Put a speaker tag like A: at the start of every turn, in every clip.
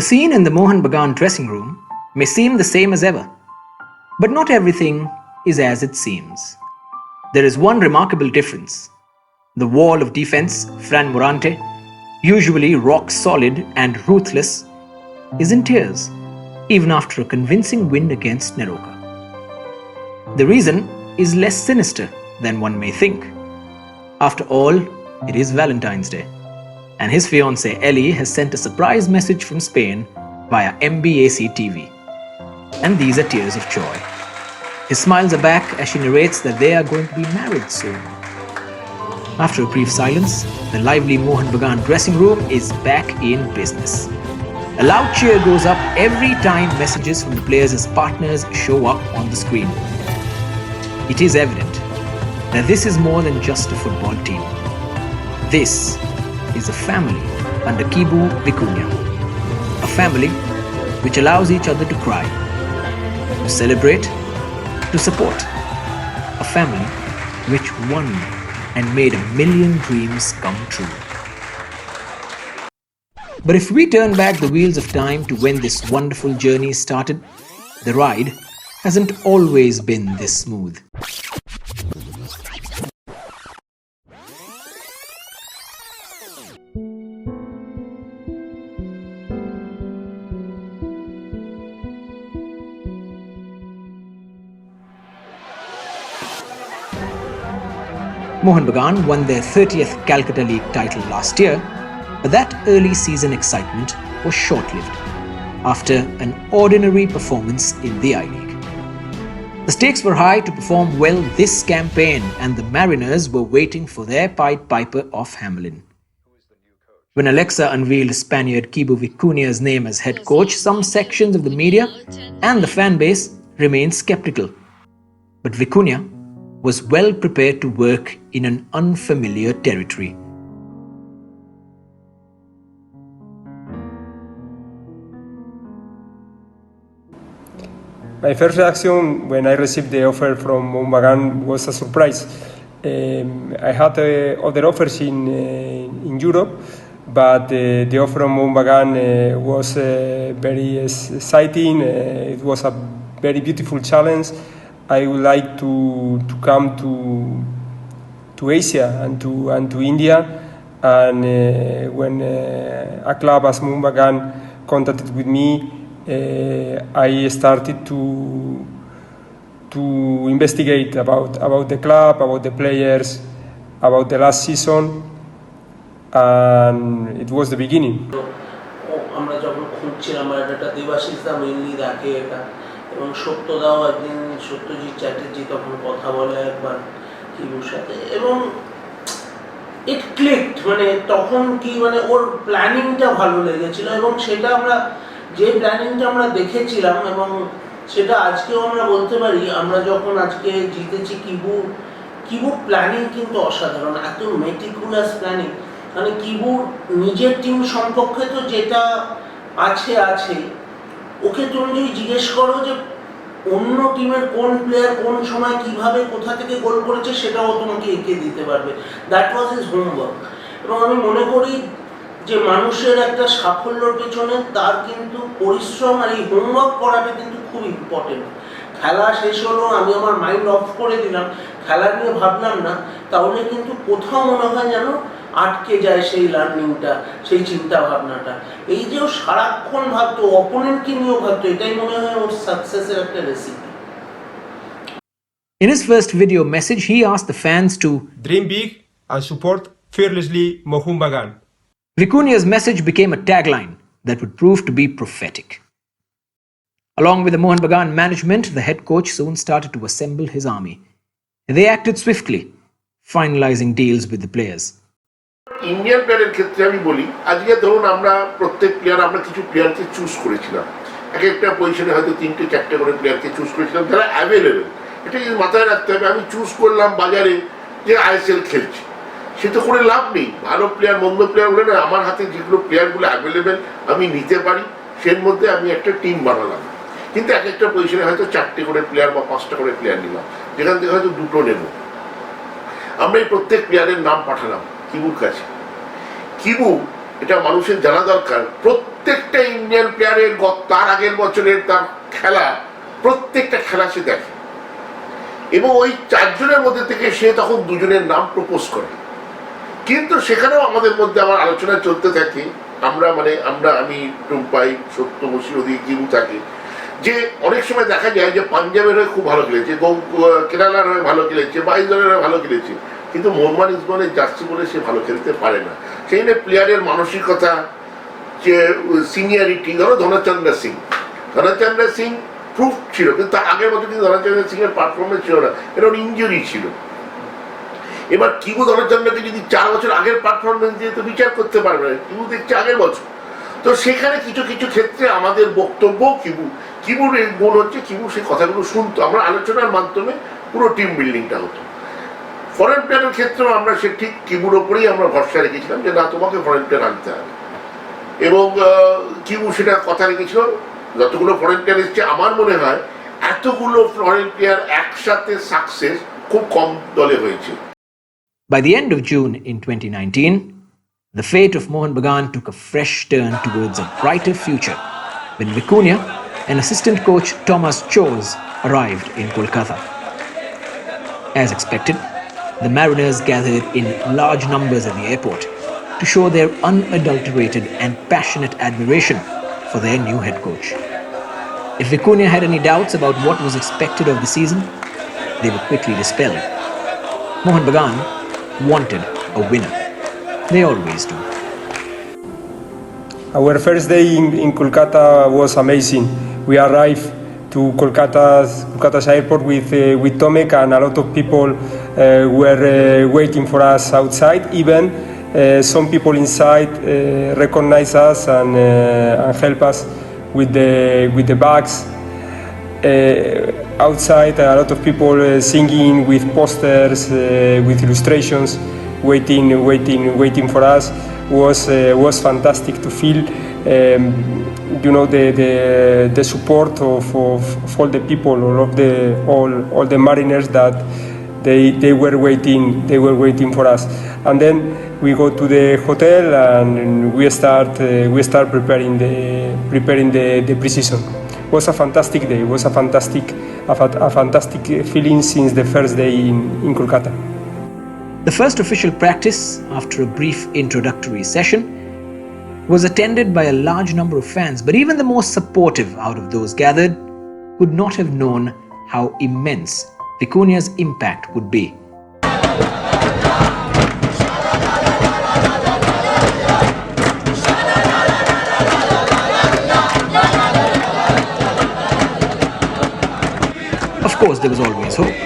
A: The scene in the Mohan Bagan dressing room may seem the same as ever, but not everything is as it seems. There is one remarkable difference. The wall of defense, Fran Morante, usually rock solid and ruthless, is in tears, even after a convincing win against Neroka. The reason is less sinister than one may think. After all, it is Valentine's Day, and his fiancée Ellie has sent a surprise message from Spain via MBAC TV. And these are tears of joy. His smiles are back as she narrates that they are going to be married soon. After a brief silence, the lively Mohan Bagan dressing room is back in business. A loud cheer goes up every time messages from the players as partners show up on the screen. It is evident that this is more than just a football team. This is a family under Kibu Vicuña. A family which allows each other to cry, to celebrate, to support. A family which won and made 1,000,000 dreams come true. But if we turn back the wheels of time to when this wonderful journey started, the ride hasn't always been this smooth. Mohan Bagan won their 30th Calcutta League title last year, but that early season excitement was short-lived after an ordinary performance in the I-League. The stakes were high to perform well this campaign, and the Mariners were waiting for their Pied Piper of Hamelin. When Alexa unveiled Spaniard Kibu Vicuña's name as head coach, some sections of the media and the fan base remained skeptical. But Vicuña was well prepared to work in an unfamiliar territory.
B: My first reaction when I received the offer from Mohan Bagan was a surprise. I had other offers in Europe, but the offer from Mohan Bagan was very exciting. It was a very beautiful challenge. I would like to come to Asia and to India, and when a club as Mohan Bagan contacted with me, I started to investigate about the club, about the players, about the last season, and it was the beginning.
C: আমরা যখন খুঁজছিলাম এটা দেবাশিসদা mainly দেখে এটা এবং সত্যদাও একদিন সত্যজিৎ চ্যাটার্জি তখন কথা বলে একবার কিবুর সাথে এবং ইট ক্লিকড মানে তখন কি মানে ওর প্ল্যানিংটা ভালো লেগেছিল এবং সেটা আমরা যে প্ল্যানিংটা আমরা দেখেছিলাম এবং সেটা আজকেও আমরা বলতে পারি আমরা যখন আজকে জিতেছি কিবু প্ল্যানিং কিন্তু অসাধারণ এত মেটিকুলাস প্ল্যানিং মানে কিবুর নিজের টিম সম্পর্কে তো যেটা আছে ওকে তুমি যদি জিজ্ঞেস করো যে অন্য টিমের কোন প্লেয়ার কোন সময় কিভাবে কোথা থেকে গোল করেছে সেটাও তোমাকে এঁকে দিতে পারবে দ্যাট ওয়াজ হিজ হোমওয়ার্ক এবং আমি মনে করি যে মানুষের একটা সাফল্যের পেছনে তার কিন্তু পরিশ্রম আর এই হোমওয়ার্ক করাটা কিন্তু খুব ইম্পর্টেন্ট খেলা শেষ হলো আমি আমার মাইন্ড অফ করে দিলাম খেলা নিয়ে ভাবলাম না তাহলে কিন্তু কোথাও মনে হয় যেন আটকে যায় সেই লার্নিংটা সেই চিন্তা ভাবনাটা এই যে ও সারাক্ষণ ভাবতো অপোনেন্টকে নিয়েও ভাবতো এটাই মনে হয় ওর সাকসেসের একটা recipe
A: In his first video message, he asked the fans to
B: dream big and support fearlessly Mohan Bagan.
A: Vicuña's message became a tagline that would prove to be prophetic. Along with the Mohan Bagan management, the head coach soon started to assemble his army. They acted swiftly, finalizing deals with the players.
D: Indian প্লেয়ারের ক্ষেত্রে আমি বলি আজকে ধরুন আমরা প্রত্যেক player আমরা কিছু প্লেয়ারকে চুজ করেছিলাম এক একটা পজিশনে হয়তো 3টে 4টে করে প্লেয়ারকে চুজ করেছিলাম যারা অ্যাভেলেবেল এটা যদি মাথায় রাখতে হবে আমি চুজ করলাম বাজারে যে আইএসএল খেলছি সে তো করে লাভ নেই ভালো প্লেয়ার মন্দ প্লেয়ার বলে না আমার হাতে যেগুলো প্লেয়ারগুলো অ্যাভেলেবেল আমি নিতে পারি সের মধ্যে আমি একটা টিম বানালাম কিন্তু এক একটা পজিশনে হয়তো 4টে করে প্লেয়ার বা 5টা করে প্লেয়ার নিলাম যেখান থেকে হয়তো 2টো নেব আমরা এই প্রত্যেক প্লেয়ারের নাম পাঠালাম কিবুর কাছে কিবু এটা মানুষের জানা দরকার প্রত্যেকটা ইন্ডিয়ান প্লেয়ারের তার আগের বছরের তার খেলা, প্রত্যেকটা খেলা সে দেখে, এবং ওই 4 জনের মধ্যে থেকে সে তখন 2 জনের নাম প্রপোজ করে। কিন্তু সেখানেও আমাদের মধ্যে আমার আলোচনা চলতে থাকে, আমি টুম্পাই, সত্য, বসির, ওদিকে কিবু থাকে, যে অনেক সময় দেখা যায় যে পাঞ্জাবের হয়ে খুব ভালো খেলেছে, কেরালার হয়ে ভালো খেলেছে, বাইজলের হয়ে ভালো খেলেছে, কিন্তু মোহাম্মদ ইসমানের জার্সি বলে সে ভালো খেলতে পারে না। সেই নিয়ে প্লেয়ারের মানসিকতা, যে সিনিয়রিটি, ধরো ধনচন্দ্র সিং প্রুফ ছিল, কিন্তু তার আগের বছর কিন্তু ধনচন্দ্র সিং এর পারফরমেন্স ছিল না, এটা ওর ইঞ্জুরি ছিল। এবার কিবু ধনচন্দ্রকে যদি 4 বছর আগের পারফরমেন্স দিয়ে তো বিচার করতে পারবে না, কিবু দেখছে আগের বছর। তো সেখানে কিছু কিছু ক্ষেত্রে আমাদের বক্তব্য, কিবুর গুণ হচ্ছে কিবু সেই কথাগুলো শুনতো, আমরা আলোচনার মাধ্যমে পুরো টিম বিল্ডিংটা হতো। ফরেন প্লেয়ারের ক্ষেত্রেও আমরা সে ঠিক কিবুর ওপরেই আমরা ভরসা রেখেছিলাম যে না, তোমাকে ফরেন প্লেয়ার আনতে হবে, এবং কিবু সেটা কথা রেখেছিল। যতগুলো ফরেন প্লেয়ার এসছে, আমার মনে হয় এতগুলো ফরেন প্লেয়ার একসাথে সাকসেস খুব কম দলে হয়েছে।
A: By the end of June in 2019, the fate of Mohan Bagan took a fresh turn towards a brighter future when Vicuña and assistant coach Thomas Chose arrived in Kolkata. As expected, the Mariners gathered in large numbers at the airport to show their unadulterated and passionate admiration for their new head coach. If Vicuña had any doubts about what was expected of the season, they were quickly dispelled. Mohan Bagan wanted a winner. They always do.
B: Our first day in Kolkata was amazing. We arrived to Kolkata's airport with Tomek, and a lot of people were waiting for us outside. Even some people inside recognized us and help us with the bags. Outside, a lot of people singing with posters, with illustrations, waiting for us. Was fantastic to feel. The support of all the people, all the Mariners, that they were waiting for us. And then we go to the hotel and we start preparing the preseason. It was a fantastic day. It was a fantastic feeling since the first day in Kolkata.
A: The first official practice, after a brief introductory session, was attended by a large number of fans, but even the most supportive out of those gathered could not have known how immense Vicuña's impact would be. Of course, there was always hope,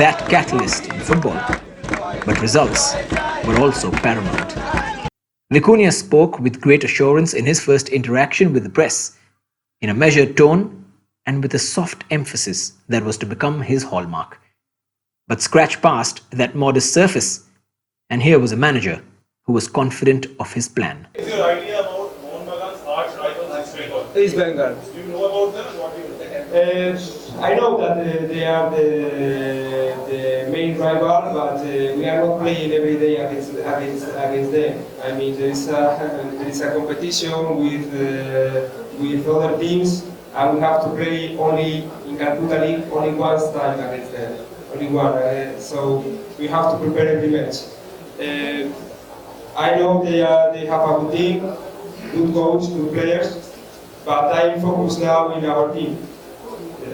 A: that catalyst in football, but results were also paramount. Vicuña spoke with great assurance in his first interaction with the press, in a measured tone and with a soft emphasis that was to become his hallmark. But scratch past that modest surface, and here was a manager who was confident of his plan.
E: What is your idea about Mohan Bagan's arch rivals East Bengal?
B: East Bengal.
E: Do you know about them? What do you think?
B: I know that they are the main rival, but we are not playing every day against them. I mean, there is a competition with other teams, and we have to play only in Calcutta League only one time against them, only one. So we have to prepare every match. I know they have a good team, good coach, good players, but I'm focused now in our team.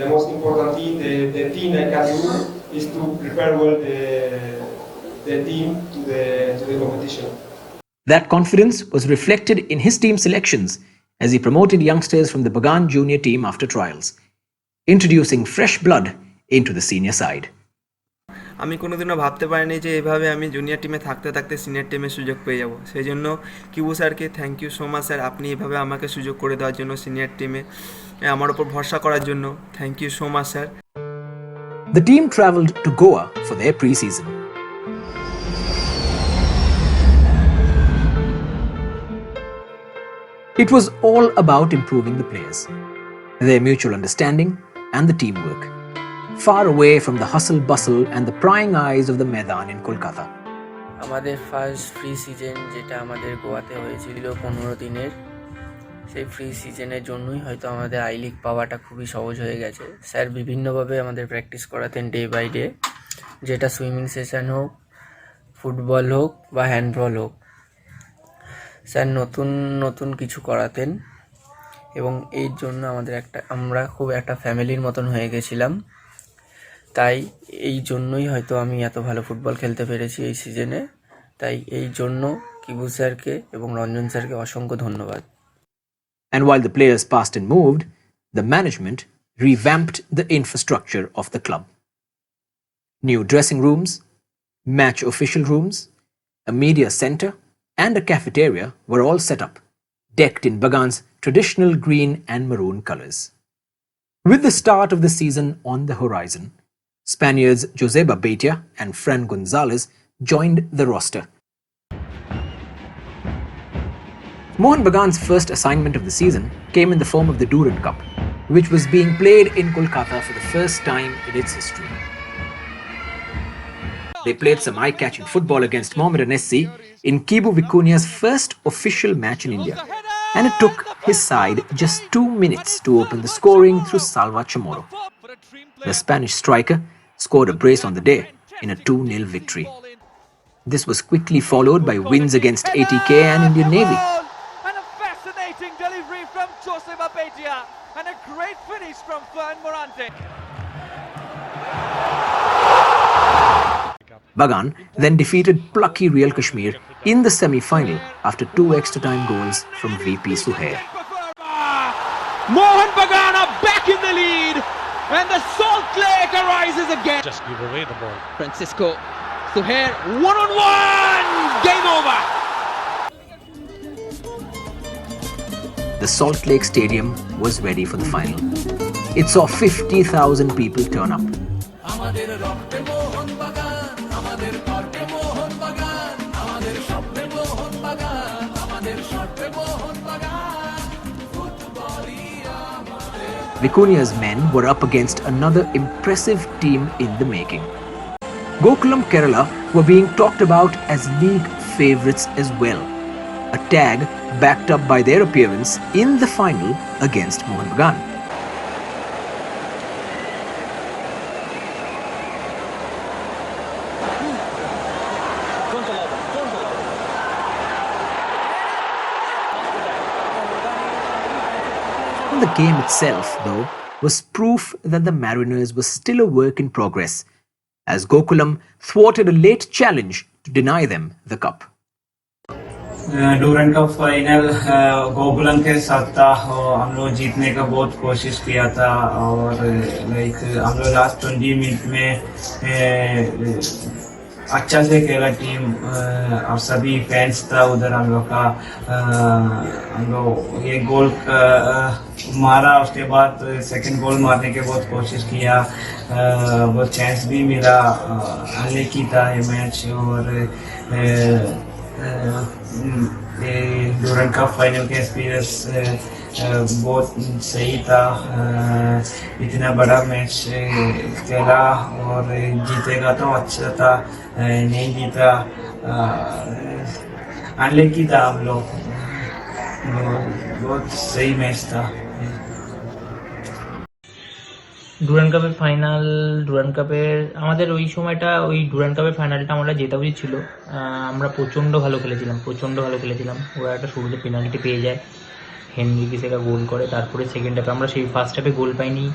B: The most important thing, the thing I can do is to prepare well the team to the competition.
A: That confidence was reflected in his team selections as he promoted youngsters from the Bagan junior team after trials, introducing fresh blood into the senior side.
F: আমি কোনোদিনও ভাবতে পারিনি যে এভাবে আমি junior টিমে থাকতে থাকতে সিনিয়র টিমে সুযোগ পেয়ে যাব। সেই জন্য কিবু স্যারকে thank you so much sir, আপনি এভাবে আমাকে সুযোগ করে দেওয়ার জন্য সিনিয়র টিমে আমার ওপর ভরসা করার জন্য thank you so much sir.
A: The team travelled to Goa for their pre-season. It was all about improving the players, their mutual understanding and the teamwork, far away from the hustle bustle and the prying eyes of the Maidan in Kolkata.
G: আমাদের first free season যেটা আমাদের গোয়াতে হয়েছিল 15 দিনের, সেই free সিজনের জন্যই হয়তো আমাদের আই লিগ পাওয়াটা খুবই সহজ হয়ে গেছে। স্যার বিভিন্নভাবে আমাদের প্র্যাকটিস করাতেন ডে বাই ডে, যেটা সুইমিং সেশন হোক, ফুটবল হোক বা হ্যান্ডবল হোক। স্যার নতুন নতুন কিছু করাতেন এবং এই জন্য আমরা খুব একটা ফ্যামিলির মতন হয়ে গেছিলাম। তাই এই জন্যই হয়তো আমি এত ভালো ফুটবল খেলতে পেরেছি এই সিজনে। তাই এই জন্য কিবু স্যারকে এবং রঞ্জন স্যারকে অসংখ্য ধন্যবাদ।
A: And while the players passed and moved, the management revamped the infrastructure of the club. New dressing rooms, match official rooms, a media center, and a cafeteria were all set up, decked in Bagan's traditional green and maroon colors. With the start of the season on the horizon, Spaniards Joseba Beitia and Fran Gonzalez joined the roster. Mohan Bagan's first assignment of the season came in the form of the Durand Cup, which was being played in Kolkata for the first time in its history. They played some eye-catching football against Mohammedan SC in Kibu Vicunia's first official match in India, and it took his side just 2 minutes to open the scoring through Salva Chamorro. The Spanish striker scored a brace on the day in a 2-0 victory. This was quickly followed by wins against ATK and Indian Navy.
H: And a fascinating delivery from Joseba Beitia and a great finish from Fern Morante.
A: Bagan then defeated plucky Real Kashmir in the semi-final after 2 extra time goals from VP Suhair.
H: Mohan Bagan are back in the lead and the Salt Lake arises again.
E: Just give away the ball.
H: Francisco Suhair one-on-one. Game over.
A: The Salt Lake Stadium was ready for the final. It saw 50,000 people turn up. Vicunia's men were up against another impressive team in the making. Gokulam Kerala were being talked about as league favourites as well, a tag backed up by their appearance in the final against Mohan Bagan. The game itself, though, was proof that the Mariners were still a work in progress, as Gokulam thwarted a late challenge to deny them the cup.
I: Durand cup final Gokulam के साथ था और हम लोग जीतने का बहुत कोशिश किया था और लाइक हम लोग लास्ट 20 मिनट में अच्छा से खेला टीम और सभी फैंस था उधर हम लोग का। हम लोग ये गोल मारा, उसके बाद सेकंड गोल मारने के बहुत कोशिश किया, बहुत चांस भी मिला। अनलकी था ये मैच और डूरंड कप फाइनल के एक्सपीरियंस बहुत सही था। इतना बड़ा मैच खेला और जीतेगा तो अच्छा था, नहीं जीता अनलकी था हम लोग। बहुत सही मैच था।
J: ডুরান্ড কাপের ফাইনাল, ডুরান্ড কাপের আমাদের ওই সময়টা, ওই ডুরান্ড কাপের ফাইনালটা আমরা জেতা উচিত ছিল। আমরা প্রচণ্ড ভালো খেলেছিলাম। ওরা একটা শুরুতে পেনাল্টি পেয়ে যায়, হেনরি কিসেকা গোল করে। তারপরে সেকেন্ড হাফে আমরা সেই ফার্স্ট হাফে গোল পাইনি,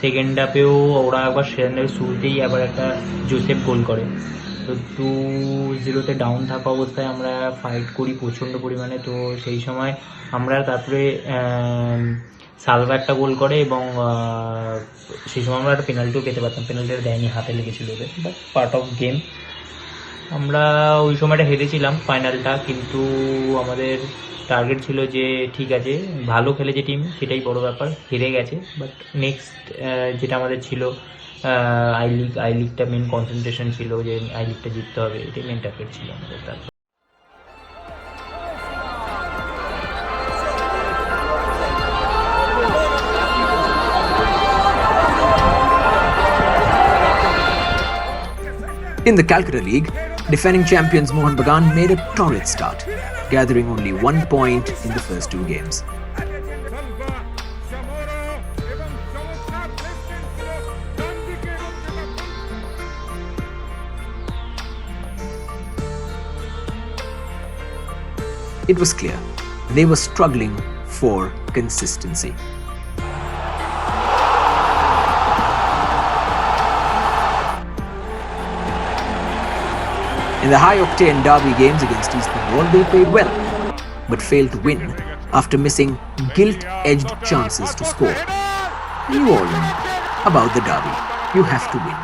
J: সেকেন্ড হাফেও ওরা একবার সেকেন্ড হাফের শুরুতেই আবার একটা জোসেফ গোল করে। তো 2-0 ডাউন থাকা অবস্থায় আমরা ফাইট করি প্রচণ্ড পরিমাণে। তো সেই সময় আমরা তারপরে সালভা একটা গোল করে এবং সেই সময় আমরা একটা পেনাল্টিও পেতে পারতাম, পেনাল্টিটা দেয়নি, হাতে লেগেছিল ওদের, বাট পার্ট অফ গেম। আমরা ওই সময়টা হেরেছিলাম ফাইনালটা, কিন্তু আমাদের টার্গেট ছিল যে ঠিক আছে, ভালো খেলেছে টিম, সেটাই বড় ব্যাপার। হেরে গেছে, বাট নেক্সট যেটা আমাদের ছিল আই লিগটা মেন কনসেন্ট্রেশন ছিল, যে আই লিগটা জিততে হবে, এটাই মেন টার্গেট ছিল আমাদের। তারপর
A: In the Calcutta League, defending champions Mohan Bagan made a torrid start, gathering only 1 point in the first 2 games. it was clear they were struggling for consistency. In the high-octane derby games against East Bengal, they played well, but failed to win after missing gilt-edged chances to score. You all know about the derby. You have to win.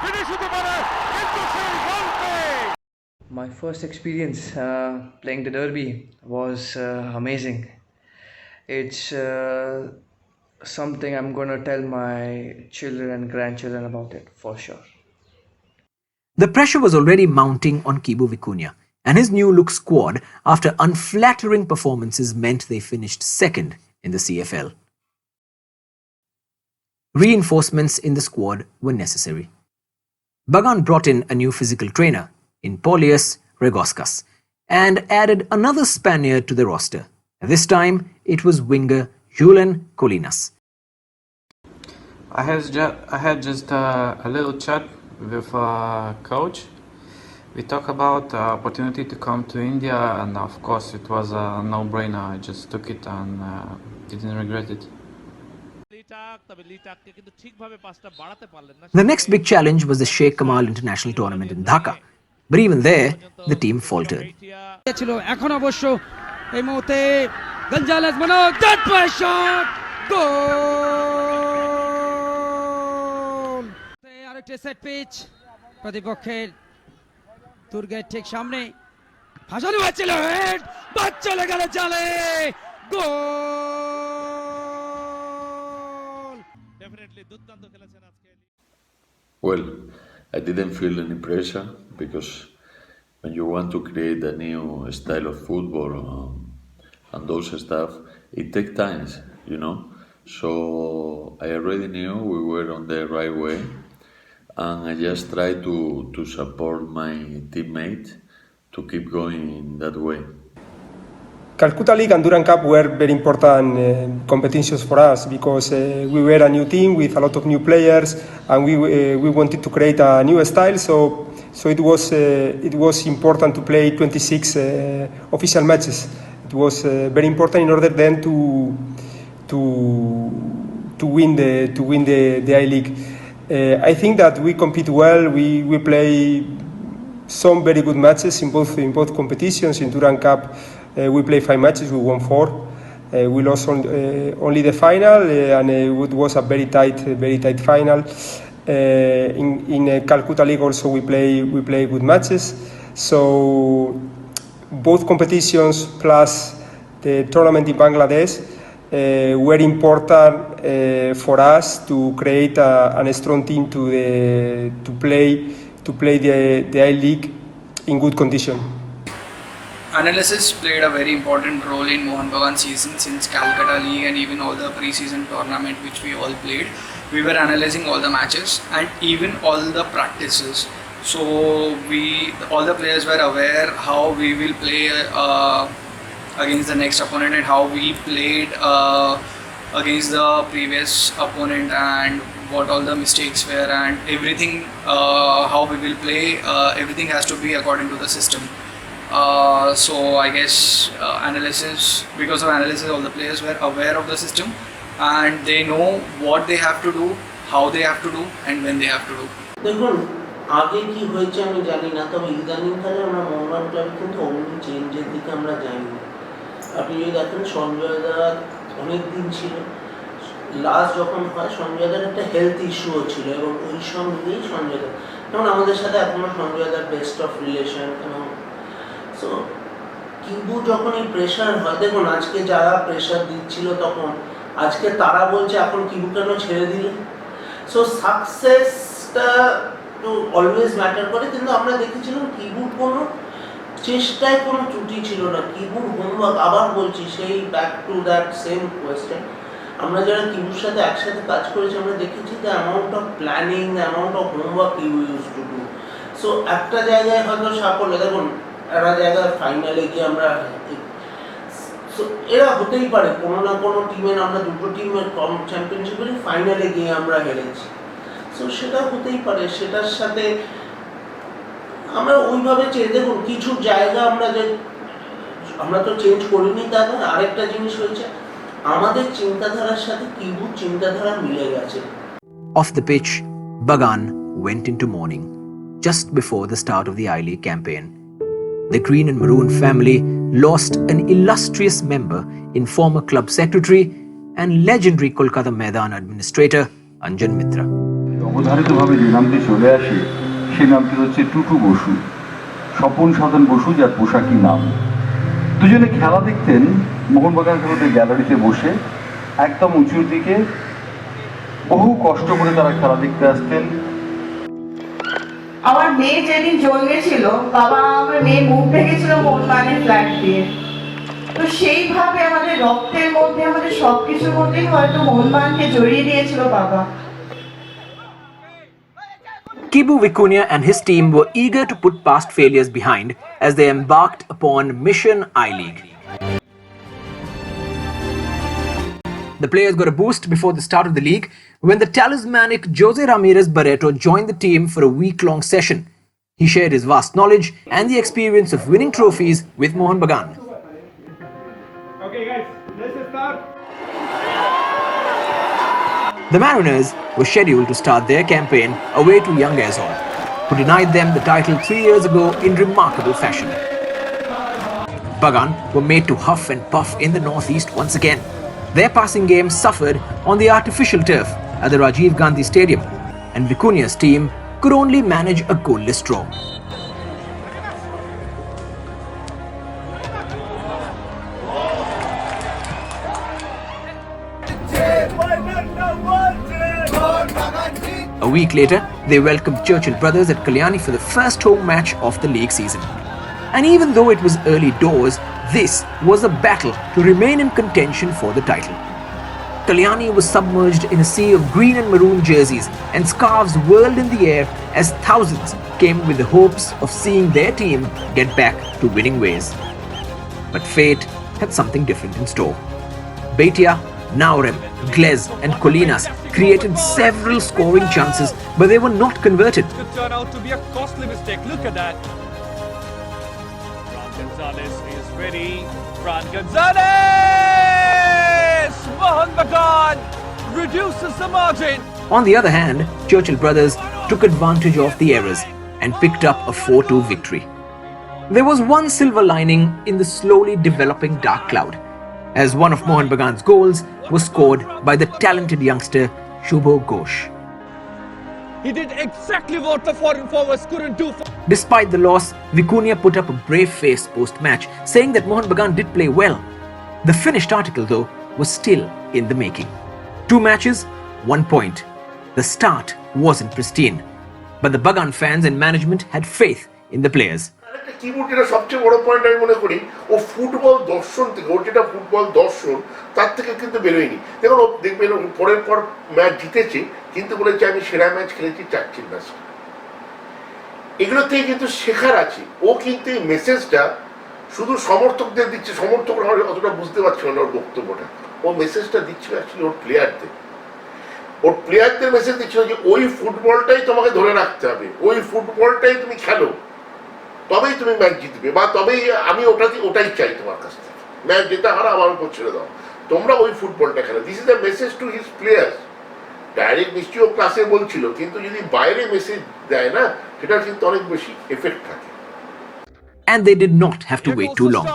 K: My first experience playing the derby was amazing. It's something I'm gonna tell my children and grandchildren about it for sure.
A: The pressure was already mounting on Kibu Vicuña, and his new-look squad, after unflattering performances, meant they finished second in the CFL. Reinforcements in the squad were necessary. Bagan brought in a new physical trainer in Paulius Regoskas and added another Spaniard to the roster. This time, it was winger Julen Colinas.
L: I had just a little chat with coach. We talked about the opportunity to come to India, and of course it was a no-brainer. I just took it and didn't regret it.
A: The next big challenge was the Sheikh Kamal International Tournament in Dhaka. But even there, the team faltered.
H: set pitch প্রতিপক্ষের দুর্গের ঠিক সামনে ভাসানো হয়েছিল head বাদ চলে গেল জালে গোল definitely দুর্দান্ত খেলেছেন আজকে
M: Well, I didn't feel any pressure because when you want to create a new style of football and those stuff, it takes time, you know. So I already knew we were on the right way. And I just try to support my teammate to keep going in that way.
B: Calcutta League and Durand Cup were very important competitions for us because we were a new team with a lot of new players, and we wanted to create a new style. So it was important to play 26 official matches. It was very important in order then to win the I-League. I think that we compete well. We play some very good matches in both competitions. In Durand Cup, we played 5 matches. We won 4. We lost only the final, and it was a very tight final. In Calcutta League also we play good matches. So both competitions plus the tournament in Bangladesh were important for us to create a strong team to play the I-League in good condition.
N: Analysis played a very important role in Mohan Bagan season since Calcutta League and even all the pre-season tournament which we all played. We were analyzing all the matches and even all the practices. So all the players were aware how we will play against the next opponent and how we played against the previous opponent and what all the mistakes were and everything, how we will play, everything has to be according to the system. So I guess because of analysis all the players were aware of the system and they know what they have to do, how they have to do and when they have to do.
C: দেখুন আগে কি হয়েছে আমি জানি না, তবে ইদানিংকালে আমরা মোহনবাগান ক্লাবে কিন্তু অমনি চেঞ্জের দিকে আমরা যাইনি। আপনি যদি দেখেন সঞ্জয় দা অনেক দিন ছিল, লাস্ট যখন হয় সঞ্জয় দার একটা হেলথ ইস্যুও ছিল এবং ওই সব নিয়েই সঞ্জয় দা, যেমন আমাদের সাথে এখনো সঞ্জয় দার বেস্ট অফ রিলেশন। এবং সো কিবু যখন এই প্রেশার হয়, দেখুন আজকে যারা প্রেশার দিচ্ছিল তখন আজকে তারা বলছে এখন কিবু কেন ছেড়ে দিলে। সো সাকসেসটা তো অলওয়েজ ম্যাটার করে, কিন্তু আমরা দেখেছিলাম কিবুর কোনো চেষ্টায় কোনো ত্রুটি ছিল না। কিবুর হোমওয়ার্ক, আবার বলছি সেই back to that same question, আমরা যারা কিবুর সাথে একসাথে কাজ করেছি আমরা দেখেছি the amount of planning, the amount of homework Kibu use to do. So একটা জায়গায় হয়তো সাফল্য, দেখুন একটা জায়গায় ফাইনালে গিয়ে আমরা, সো এরা হতেই পারে কোনো না কোনো টিমের, আমরা দুটো টিমের চ্যাম্পিয়নশিপের ফাইনালে গিয়ে আমরা হেরেছি। সো সেটা হতেই পারে, সেটার সাথে আমরা ওইভাবে চেয়ে, দেখুন কিছু জায়গা আমরা যে আমরা তো চেঞ্জ করিনি দাদা। আরেকটা জিনিস হয়েছে, আমাদের চিন্তাধারার সাথে কিবুর চিন্তাধারা মিলে গেছে।
A: Off the pitch, Bagan went into mourning just before the start of the I-League campaign. The Green and Maroon family lost an illustrious member in former club secretary and legendary Kolkata Maidan administrator Anjan Mitra.
O: অবধারিতভাবে যে নামটি চলে আসে সেই নামটি হচ্ছে টুটু বসু, স্বপন সাধন বসু, যার পোশাকি নাম। দুজনে খেলা দেখতেন মোহনবাগান খেলাতে গ্যালারিতে বসে একদম উঁচুর দিকে। বহু কষ্ট করে তারা খেলা দেখতে আসতেন।
P: আমার মেয়ে যেদিন জন্মেছিল, বাবা আমার মেয়ে মুখ ঢেকেছিল মোহনবাগানের ফ্ল্যাগ দিয়ে। তো সেইভাবে আমাদের রক্তের মধ্যে, আমাদের সবকিছুর মধ্যেই হয়তো মোহনবাগানকে জড়িয়ে দিয়েছিল বাবা।
A: Kibu Vicuña and his team were eager to put past failures behind as they embarked upon Mission I-League. The players got a boost before the start of the league when the talismanic Jose Ramirez Barreto joined the team for a week-long session. He shared his vast knowledge and the experience of winning trophies with Mohun Bagan.
E: Okay guys, let's start.
A: The Mariners were scheduled to start their campaign away to Young Aizhol, who denied them the title 3 years ago in remarkable fashion. Bagan were made to huff and puff in the northeast once again. Their passing game suffered on the artificial turf at the Rajiv Gandhi Stadium, and Vicuña's team could only manage a goalless draw. A week later, they welcomed Churchill Brothers at Kalyani for the first home match of the league season. And even though it was early doors, this was a battle to remain in contention for the title. Kalyani was submerged in a sea of green and maroon jerseys, and scarves whirled in the air as thousands came with the hopes of seeing their team get back to winning ways. But fate had something different in store. Beitia, Naurem, Glez and Colinas created several scoring chances, but they were not converted.
E: It could turn out to be a costly mistake. Look at that. Fran Gonzalez is ready. Fran Gonzalez! Mohun Bagan reduces the margin.
A: On the other hand, Churchill Brothers took advantage of the errors and picked up a 4-2 victory. There was one silver lining in the slowly developing dark cloud, as one of Mohun Bagan's goals was scored by the talented youngster Shubho Ghosh.
E: He did exactly what the foreign forwards couldn't do.
A: Despite the loss, Vicuña put up a brave face post-match, saying that Mohun Bagan did play well. The finished article, though, was still in the making. 2 matches, 1 point. The start wasn't pristine, but the Bagan fans and management had faith in the players.
D: Keyboard যেটা সবচেয়ে বড় point আমি মনে করি, ও football দর্শন থেকে, ওর যেটা football দর্শন তার থেকে কিন্তু বেরোয়নি। দেখুন, ও দেখবেন পরের পর ম্যাচ জিতেছে, কিন্তু বলেছে আমি সেরা ম্যাচ খেলেছি চার্চিল ম্যাচ। এগুলো থেকে কিন্তু শেখার আছে। ও কিন্তু এই মেসেজটা শুধু সমর্থকদের দিচ্ছে, সমর্থকরা অতটা বুঝতে পারছিল না ওর বক্তব্যটা। ও মেসেজটা দিচ্ছিল অ্যাকচুয়ালি ওর প্লেয়ারদের। ওর প্লেয়ারদের মেসেজ দিচ্ছিল যে ওই ফুটবলটাই তোমাকে ধরে রাখতে হবে, ওই ফুটবলটাই তুমি খেলো, তবেই তুমি ম্যাচ জিতবে, বা তবেই আমি ওটাই চাই তোমার কাছ থেকে। ম্যাচ জেতা হারা আমার উপর ছেড়ে দাও, তোমরা ওই ফুটবলটা খেলো। This is the message to his players. Direct নিশ্চয়ই ও ক্লাসে বলছিল, কিন্তু যদি বাইরে মেসেজ দেয় না, সেটা কিন্তু অনেক বেশি এফেক্ট থাকে।
A: And they did not have to wait too long.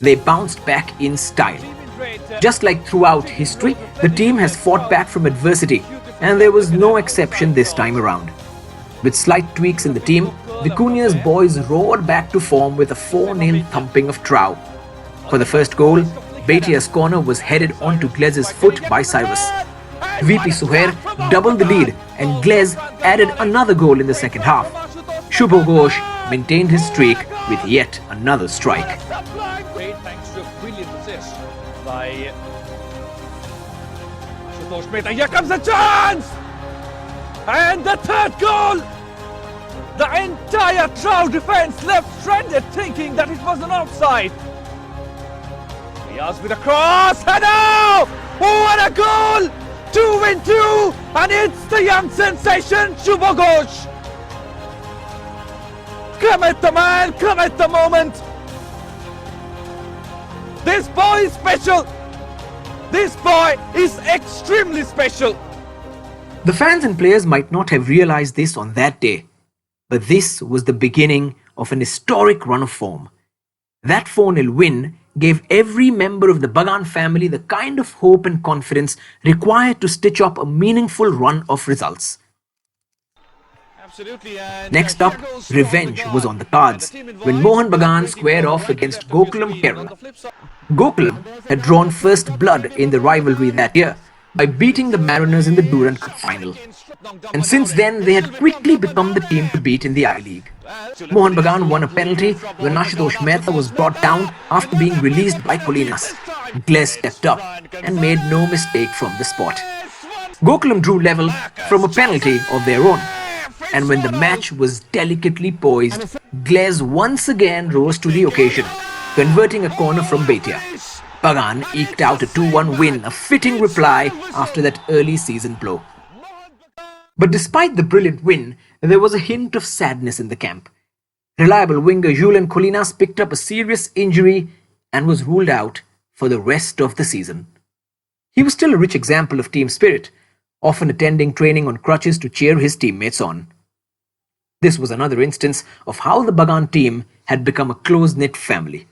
A: They bounced back in style. Just like throughout history, the team has fought back from adversity, and there was no exception this time around. With slight tweaks in the team, Vicuña's boys roared back to form with a 4-0 thumping of Trau. For the first goal, Beitia's corner was headed onto Glez's foot by Cyrus. VP Suhair doubled the lead, and Glez added another goal in the second half. Shubho Ghosh maintained his streak with yet another strike.
E: Thanks to a brilliant assist by Ashutosh Mehta. Here comes a chance! And the third goal! The entire Trau defense left stranded, thinking that it was an offside. Riaz with a cross, and now, what a goal! 2-2, and it's the young sensation Shubho Ghosh. Come at the man, come at the moment. This boy is special. This boy is extremely special.
A: The fans and players might not have realized this on that day, but this was the beginning of an historic run of form. That 4-0 win gave every member of the Bagan family the kind of hope and confidence required to stitch up a meaningful run of results. Next up, revenge was on the cards when Mohun Bagan squared off against Gokulam Kerala. Gokulam had drawn first blood in the rivalry that year by beating the Mariners in the Durand Cup final. And since then, they had quickly become the team to beat in the I-League. Mohun Bagan won a penalty when Ashutosh Mehta was brought down after being released by Colinas. Glez stepped up and made no mistake from the spot. Gokulam drew level from a penalty of their own. And when the match was delicately poised, Glez once again rose to the occasion, converting a corner from Bhatia. Bagan eked out a 2-1 win, a fitting reply after that early season blow. But despite the brilliant win, there was a hint of sadness in the camp. Reliable winger Julian Colinas picked up a serious injury and was ruled out for the rest of the season. He was still a rich example of team spirit, often attending training on crutches to cheer his teammates on. This was another instance of how the Bagan team had become a close-knit family.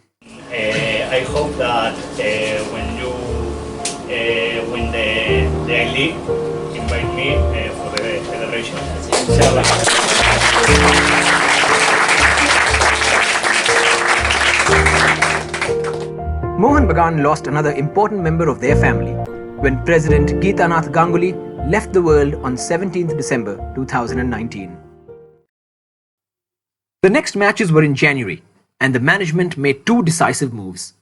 Q: I hope that when you win the I-League, invite me for the federation.
A: Mohun Bagan lost another important member of their family when President Geetanath Ganguly left the world on 17th December 2019. The next matches were in January, and the management made two decisive moves.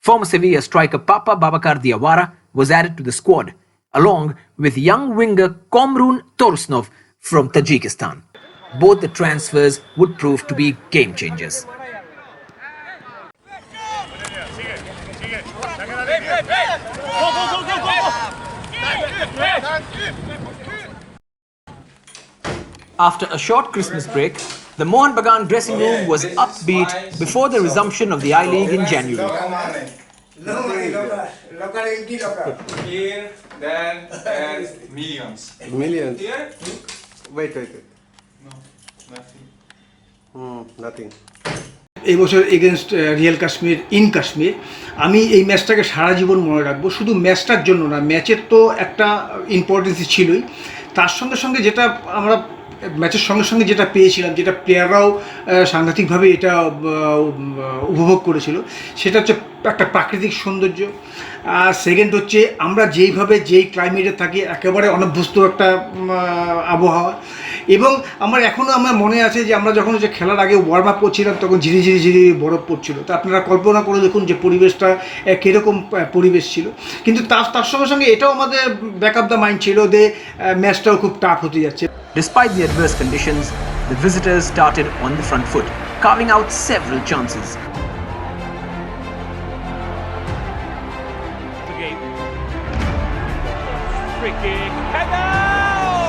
A: Former Sevilla striker Papa Babakar Diawara was added to the squad, along with young winger Komrun Torsnov from Tajikistan. Both the transfers would prove to be game changers. After a short Christmas break, the Mohun Bagan dressing room was upbeat before the resumption of the I-League in January.
R: Here, then, and millions.
S: Millions?
R: Here?
S: Wait.
R: No, nothing.
S: Nothing.
T: এই বছর against real Kashmir in Kashmir আমি এই ম্যাচটাকে সারা জীবন মনে রাখবো, শুধু ম্যাচটার জন্য না, ম্যাচের তো একটা ইম্পর্টেন্সই ছিলই, তার সঙ্গে সঙ্গে যেটা আমরা ম্যাচের সঙ্গে সঙ্গে যেটা পেয়েছিলাম, যেটা প্লেয়াররাও সাংঘাতিকভাবে এটা উপভোগ করেছিল, সেটা হচ্ছে একটা প্রাকৃতিক সৌন্দর্য। আর সেকেন্ড হচ্ছে আমরা যেই ক্লাইমেটে থাকি, একেবারে অনভ্যস্ত একটা আবহাওয়া। এবং আমার মনে আছে যে আমরা যখন যে খেলার আগে ওয়ার্ম আপ করছিলাম, তখন ঝিরি বরফ পড়ছিল। তো আপনারা কল্পনা করে দেখুন যে পরিবেশটা কীরকম পরিবেশ ছিল। কিন্তু তার সঙ্গে সঙ্গে এটাও আমাদের ব্যাক অফ দ্য মাইন্ড ছিল যে ম্যাচটাও খুব টাফ হতে যাচ্ছে।
A: Despite the adverse conditions, the visitors started on the front foot, carving out several chances.
E: Free kick, and now!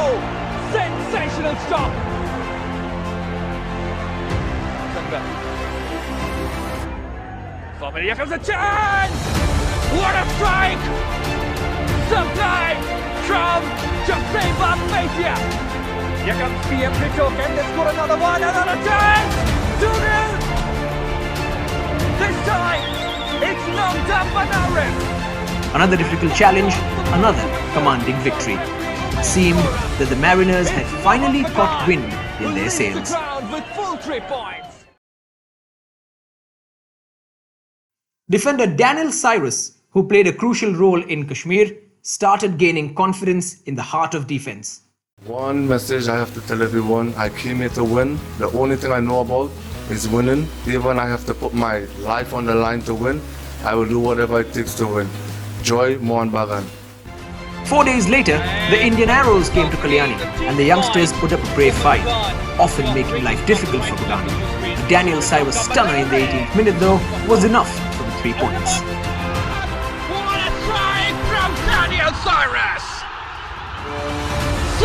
E: Sensational stop! Familia comes a chance! What a strike! Sublime from Champion5. Here comes PM Pitto, can they score another one? Another chance! 2-0! This time, it's knocked up by Narek.
A: Another difficult challenge, another commanding victory. It seemed that the Mariners had finally caught wind in their sails.
E: With full 3 points.
A: Defender Daniel Cyrus, who played a crucial role in Kashmir, started gaining confidence in the heart of defense.
U: One message I have to tell everyone: I came here to win. The only thing I know about is winning. Even I have to put my life on the line to win, I will do whatever it takes to win. Joy, Mohun Bagan.
A: 4 days later, the Indian Arrows came to Kalyani and the youngsters put up a brave fight, often making life difficult for Bagan. Daniel Cyrus' stunner in the 18th minute, though, was enough for the 3 points.
E: What a strike from Daniel Cyrus!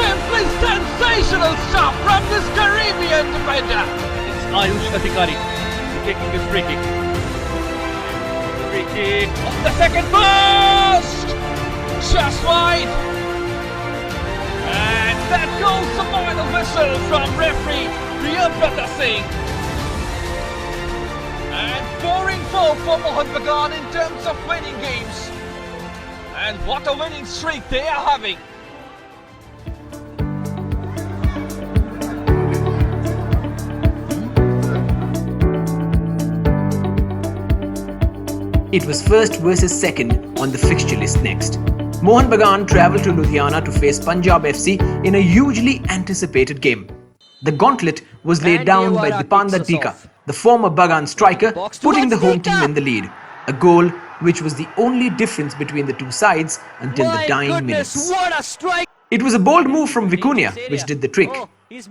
E: Simply sensational stuff from this Caribbean defender. It's Ayush Adhikari taking his free kick. Free kick on the second post! Just wide! And that goes the final whistle from referee Priyabrata Singh. And 4-4 for Mohun Bagan in terms of winning games. And what a winning streak they are having.
A: It was first versus second on the fixture list next. Mohun Bagan travelled to Ludhiana to face Punjab FC in a hugely anticipated game. The gauntlet was laid down by Dipanda Tika, the former Bagan striker, putting the home team in the lead. A goal which was the only difference between the two sides until the dying minutes.
E: What a strike!
A: It was a bold move from Vicuña which did the trick.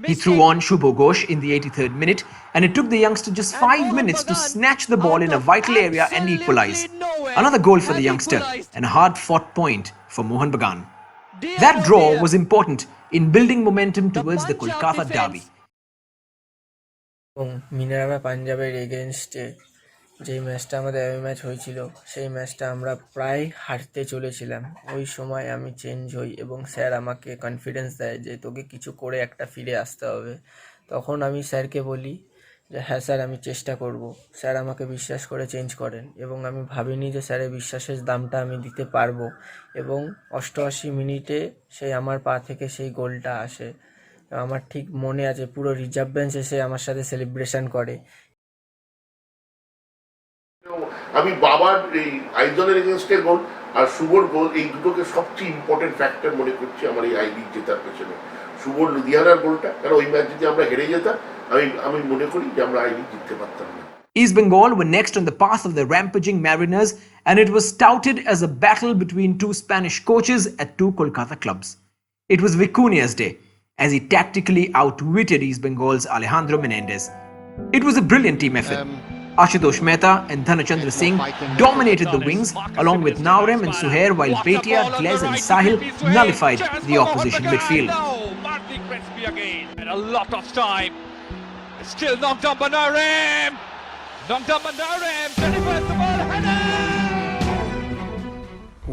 A: He threw on Shubho Ghosh in the 83rd minute, and it took the youngster just 5 minutes to snatch the ball in a vital area and equalize. Another goal for the youngster and a hard-fought point for Mohun Bagan. That draw was important in building momentum towards the Kolkata derby.
G: Minara পাঞ্জাবের এগেনস্টে যেই ম্যাচটা আমাদের away match হয়েছিল সেই ম্যাচটা আমরা প্রায় হারতে চলেছিলাম। ওই সময় আমি চেঞ্জ হই এবং স্যার আমাকে কনফিডেন্স দেয় যে তোকে কিছু করে একটা ফিরে আসতে হবে। তখন আমি স্যারকে বলি যে হ্যাঁ স্যার আমি চেষ্টা করব। স্যার আমাকে বিশ্বাস করে চেঞ্জ করেন এবং আমি ভাবিনি যে স্যারের বিশ্বাসের দামটা আমি দিতে পারবো এবং 88 মিনিটে সেই আমার পা থেকে সেই গোলটা আসে। আমার ঠিক মনে আছে পুরো রিজার্ভ বেঞ্চ এসে আমার সাথে সেলিব্রেশন করে।
D: আমি বাবার এই আইজলের এগেনস্টের গোল আর শুভর গোল এই দুটোকে সবচেয়ে ইম্পর্টেন্ট ফ্যাক্টর মনে করছি আমার এই আই লিগ জেতার পেছনে। শুভর লুধিয়ানার গোলটা, কারণ ওই ম্যাচ যদি আমরা হেরে যেতাম আমি মনে করি যে আমরা আই লিগ জিততে পারতাম না।
A: East Bengal were next on the path of the rampaging Mariners, and it was touted as a battle between two Spanish coaches at two Kolkata clubs. It was Vicuña's day, as he tactically outwitted East Bengal's Alejandro Menendez. It was a brilliant team effort. Ashutosh Mehta and Dhanachandra Singh dominated the wings along with Naurem and Suhair, while Bhatia, Glez and Sahil nullified the opposition midfield.
E: And a lot of time. Still knocked on by Naurem. Knocked on by Naurem. Delivers the ball. Header!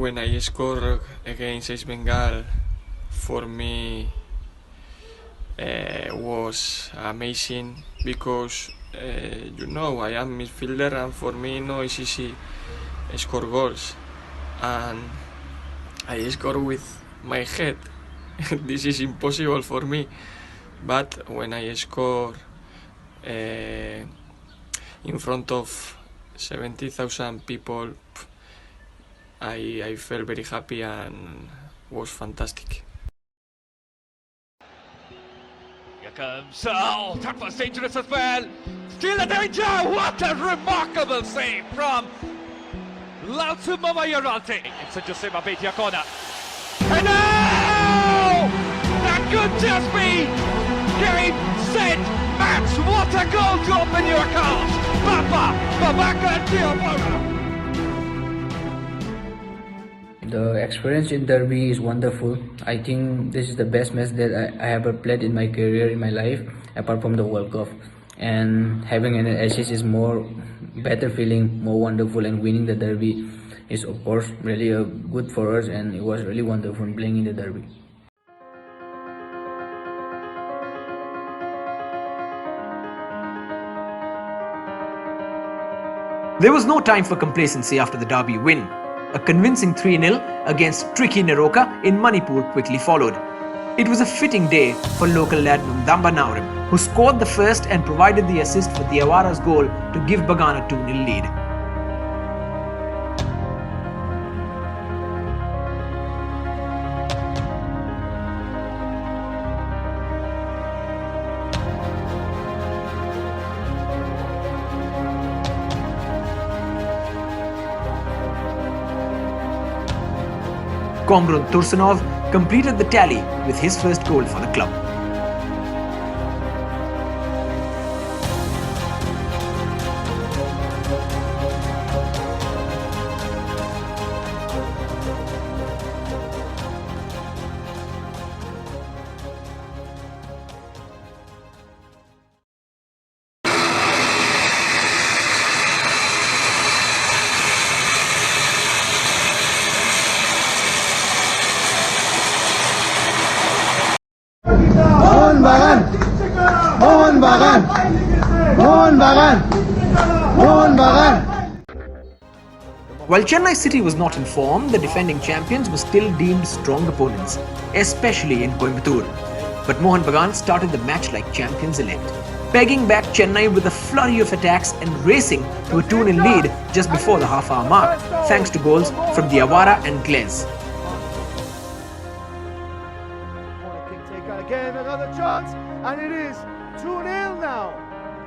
F: When I score against East Bengal, for me was amazing because I am midfielder and for me no it's easy score goals and I score with my head. This is impossible for me, but when I score in front of 70,000 people, I felt very happy and was fantastic.
E: Here comes, oh, that was dangerous as well. Still a danger, what a remarkable save from Lautsu Mamayaralte. It's a Josema Bhatia corner. And now, that could just be game, set, match. What a goal to open your account. Papa, Babaka and Diabara.
G: The experience in Derby is wonderful. I think this is the best match that I ever played in my career, in my life, apart from the World Cup. And having an assist is more better feeling, more wonderful, and winning the Derby is of course really good for us, and it was really wonderful playing in the Derby.
A: There was no time for complacency after the Derby win. A convincing 3-0 against tricky Neroka in Manipur quickly followed. It was a fitting day for local lad Mdamba Naurem, who scored the first and provided the assist for Diawara's goal to give Bagan a 2-0 lead. Komron Tursunov completed the tally with his first goal for the club. While Chennai City was not in form, the defending champions were still deemed strong opponents, especially in Coimbatore. But Mohun Bagan started the match like champions-elect, pegging back Chennai with a flurry of attacks and racing to a 2-0 lead just before the half-hour mark, thanks to goals from Diawara and Glaze.
I: Again, another chance, and it is 2-0 now.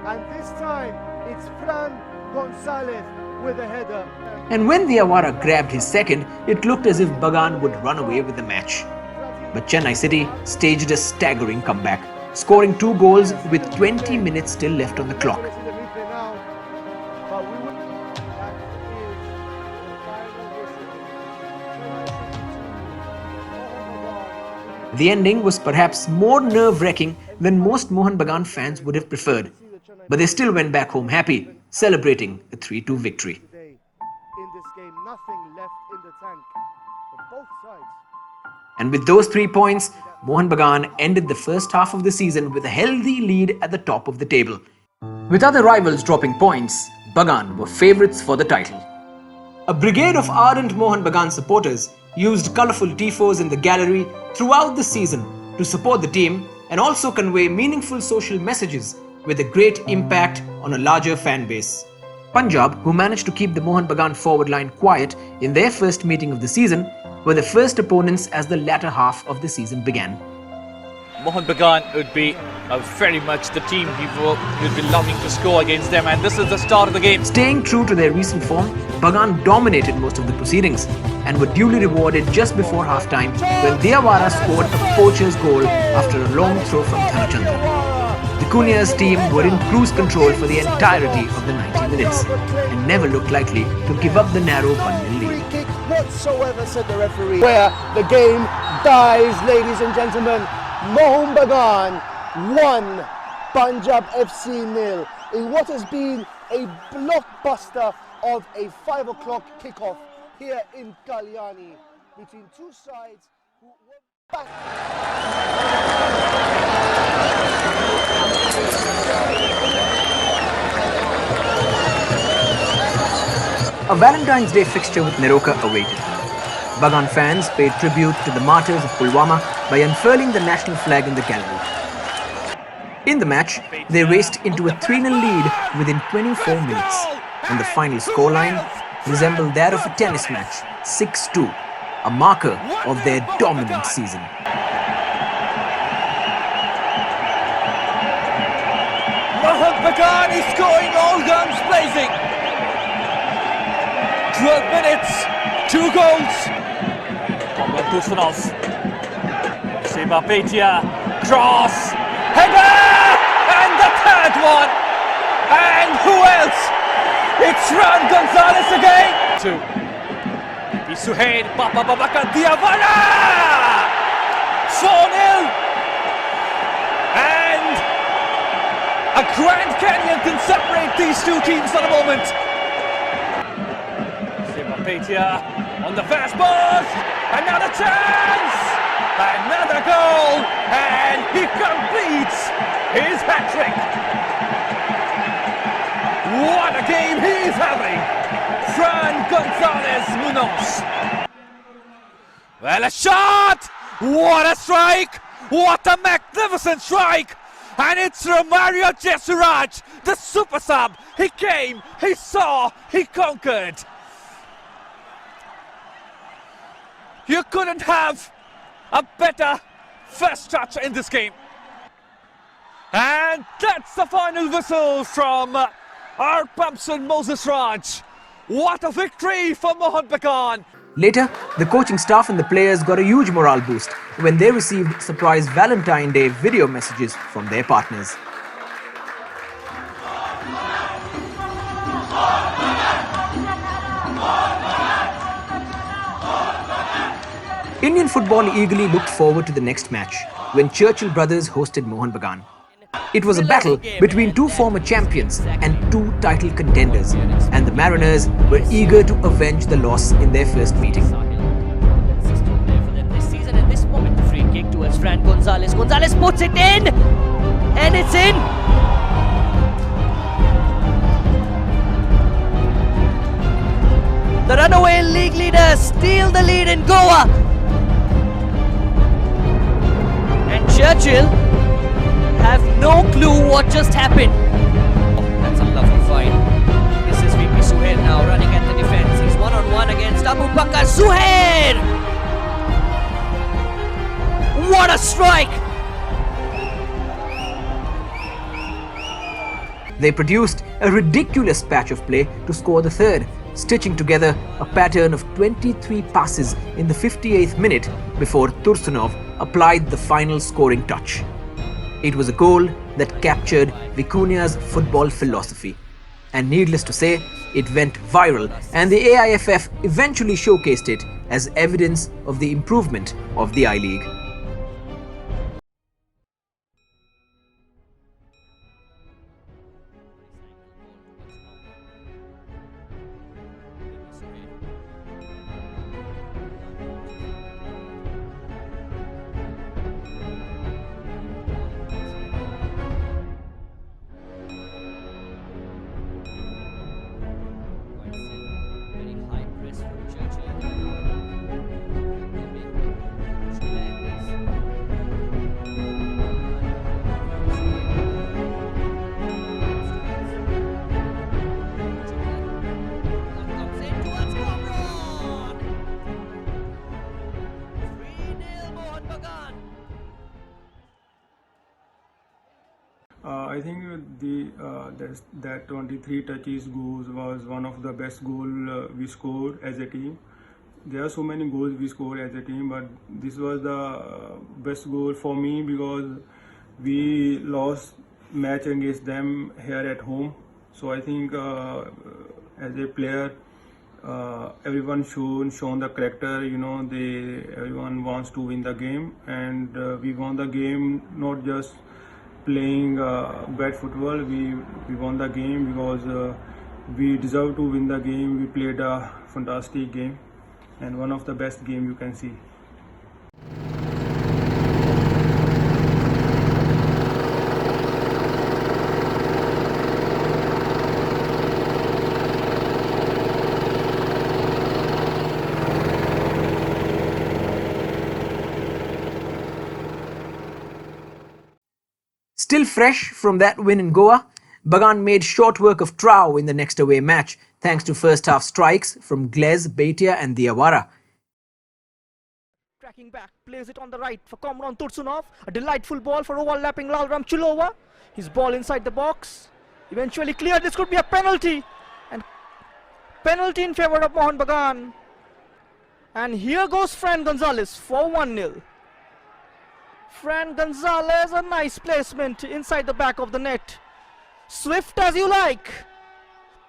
I: And this time, it's Fran Gonzalez with a header.
A: And when Diawara grabbed his second, it looked as if Bagan would run away with the match. But Chennai City staged a staggering comeback, scoring 2 goals with 20 minutes still left on the clock. The ending was perhaps more nerve-wracking than most Mohun Bagan fans would have preferred, but they still went back home happy, celebrating a 3-2 victory.
I: In this game, nothing left in the tank from both sides.
A: And with those 3 points, Mohun Bagan ended the first half of the season with a healthy lead at the top of the table. With other rivals dropping points, Bagan were favourites for the title. A brigade of ardent Mohun Bagan supporters used colourful tifos in the gallery throughout the season to support the team and also convey meaningful social messages with a great impact on a larger fan base. Punjab, who managed to keep the Mohun Bagan forward line quiet in their first meeting of the season, were the first opponents as the latter half of the season began.
E: Mohun Bagan would be very much the team you'd be loving to score against them, and this is the start of the game.
A: Staying true to their recent form, Bagan dominated most of the proceedings and were duly rewarded just before half-time when Diawara scored a poacher's goal after a long throw from Thanachandra. The Kunya's team were in cruise control for the entirety of the 90 minutes and never looked likely to give up the narrow 1-0 lead.
I: Free kick whatsoever, said the referee. Where the game dies, ladies and gentlemen. Mohun Bagan 1, Punjab FC 0 in what has been a blockbuster of a 5 o'clock kickoff here in Kalyani between two sides who were back.
A: A Valentine's Day fixture with Neroka awaited. Bagan fans paid tribute to the martyrs of Pulwama by unfurling the national flag in the gallery. In the match, they raced into a 3-0 lead within 24 minutes, and the final scoreline resembled that of a tennis match, 6-2, a marker of their dominant season.
E: Mohun Bagan is scoring, all guns blazing. 12 minutes, 2 goals. Tusunov, Seba Petia, cross, header, and the third one. And who else? It's Fran Gonzalez again. 2. Suhail, Papa Babaka Diawara! 4-0. And a Grand Canyon can separate these two teams for a moment. Seba Petia on the fast post. Another chance! Another goal! And he completes his hat-trick! What a game he's having! Fran Gonzalez Munoz! Well, a shot! What a strike! What a magnificent strike! And it's Romario Jesuraj, the super sub! He came, he saw, he conquered! You couldn't have a better first touch in this game. And that's the final whistle from our Pumpson Moses Raj. What a victory for Mohun Bagan.
A: Later, the coaching staff and the players got a huge morale boost when they received surprise Valentine's Day video messages from their partners. Indian football eagerly looked forward to the next match when Churchill brothers hosted Mohun Bagan. It was a battle between 2 former champions and 2 title contenders, and the Mariners were eager to avenge the loss in their first meeting.
V: This season, at this moment, the free kick towards Fran Gonzalez. Gonzalez puts it in, and it's in. The runaway league leaders steal the lead in Goa. And Churchill have no clue what just happened. Oh, that's a lovely find. This is VP Suhair now running at the defense. He's one-on-one against Abu Bakar. Suhair! What a strike!
A: They produced a ridiculous patch of play to score the third, stitching together a pattern of 23 passes in the 58th minute before Tursunov applied the final scoring touch. It was a goal that captured Vicunia's football philosophy. And needless to say, it went viral, and the AIFF eventually showcased it as evidence of the improvement of the I-League.
B: I think that 23 touches goals was one of the best goal we scored as a team. There are so many goals we scored as a team, but this was the best goal for me because we lost match against them here at home. So I think as a player, everyone shown the character. You know, everyone wants to win the game, and we won the game not just playing bad football. We won the game because we deserve to win the game. We played a fantastic game and one of the best game you can see.
A: Still fresh from that win in Goa, Bagan made short work of Trau in the next away match thanks to first half strikes from Glez, Beitia and Diawara.
J: Tracking back, plays it on the right for Komron Tursunov. A delightful ball for overlapping Lalram Chulova. His ball inside the box. Eventually cleared. This could be a penalty. And penalty in favor of Mohun Bagan. And here goes Fran Gonzalez for 1-0. Fran Gonzalez, a nice placement inside the back of the net. Swift as you like.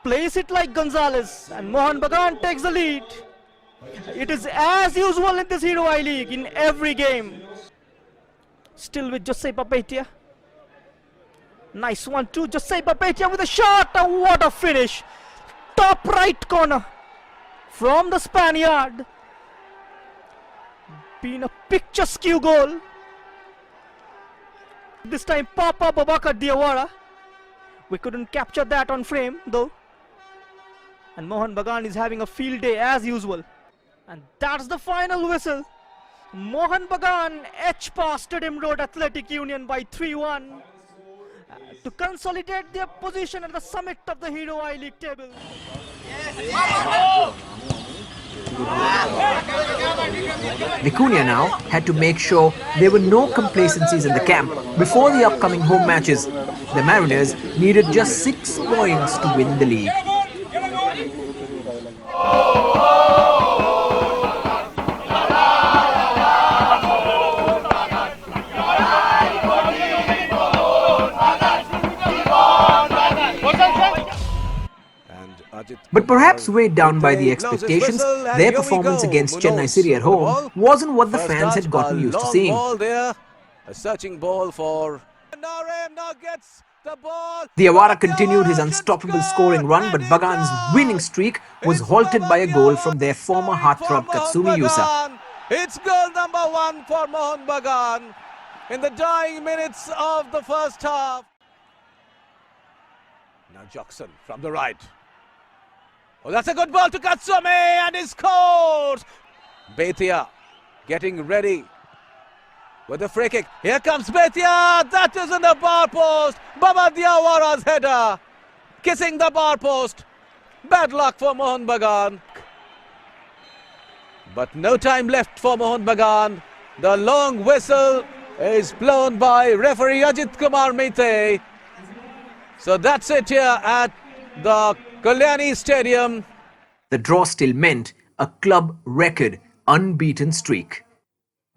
J: Place it like Gonzalez. And Mohun Bagan takes the lead. It is as usual in this Hero I-League in every game. Still with Jose Papetia. Nice one too. Jose Papetia with a shot. Oh, what a finish. Top right corner from the Spaniard. Been a picturesque goal. This time Papa Babakar Diawara. We couldn't capture that on frame though. And Mohun Bagan is having a field day as usual. And that's the final whistle. Mohun Bagan edge past Stadium Road Athletic Union by 3-1 to consolidate their position at the summit of the Hero I-League table.
A: Vicuña now had to make sure there were no complacencies in the camp before the upcoming home matches. The Mariners needed just 6 points to win the league. But perhaps weighed down by the expectations, their performance against Chennai City at home wasn't what the fans had gotten used to seeing.
K: A searching ball for
A: Diawara continued his unstoppable scoring run, but Bagan's winning streak was halted by a goal from their former heartthrob Katsumi Yusa.
K: It's goal number 1 for Mohun Bagan in the dying minutes of the first half. Now Jackson from the right. Oh, that's a good ball to Katsome, and he scores! Bethia getting ready with the free kick. Here comes Bethia. That is in the bar post. Baba Diawara's header kissing the bar post. Bad luck for Mohun Bagan. But no time left for Mohun Bagan. The long whistle is blown by referee Ajit Kumar Mite. So that's it here at the Kalyani Stadium.
A: The draw still meant a club record unbeaten streak.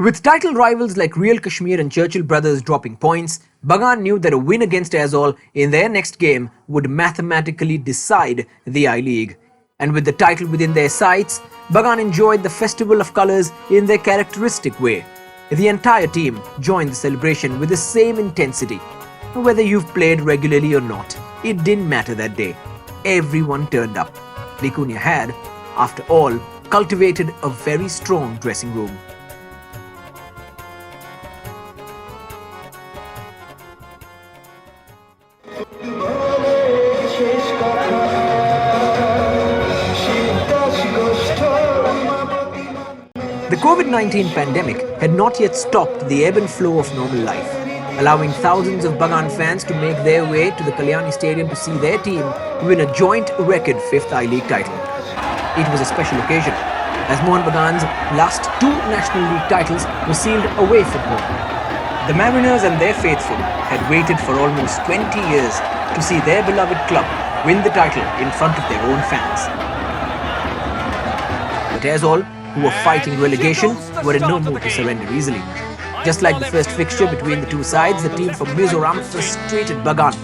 A: With title rivals like Real Kashmir and Churchill Brothers dropping points, Bagan knew that a win against Aizawl in their next game would mathematically decide the I-League. And with the title within their sights, Bagan enjoyed the festival of colours in their characteristic way. The entire team joined the celebration with the same intensity. Whether you've played regularly or not, it didn't matter that day. Everyone turned up. Vicuña had, after all, cultivated a very strong dressing room. The COVID-19 pandemic had not yet stopped the ebb and flow of normal life, allowing thousands of Bagan fans to make their way to the Kalyani Stadium to see their team win a joint record 5th I-League title. It was a special occasion, as Mohun Bagan's last 2 National League titles were sealed away from home. The Mariners and their faithful had waited for almost 20 years to see their beloved club win the title in front of their own fans. But Aizawl, who were fighting relegation, were in no mood to surrender easily. Just like the first fixture between the two sides, the team from Mizoram frustrated Bagan.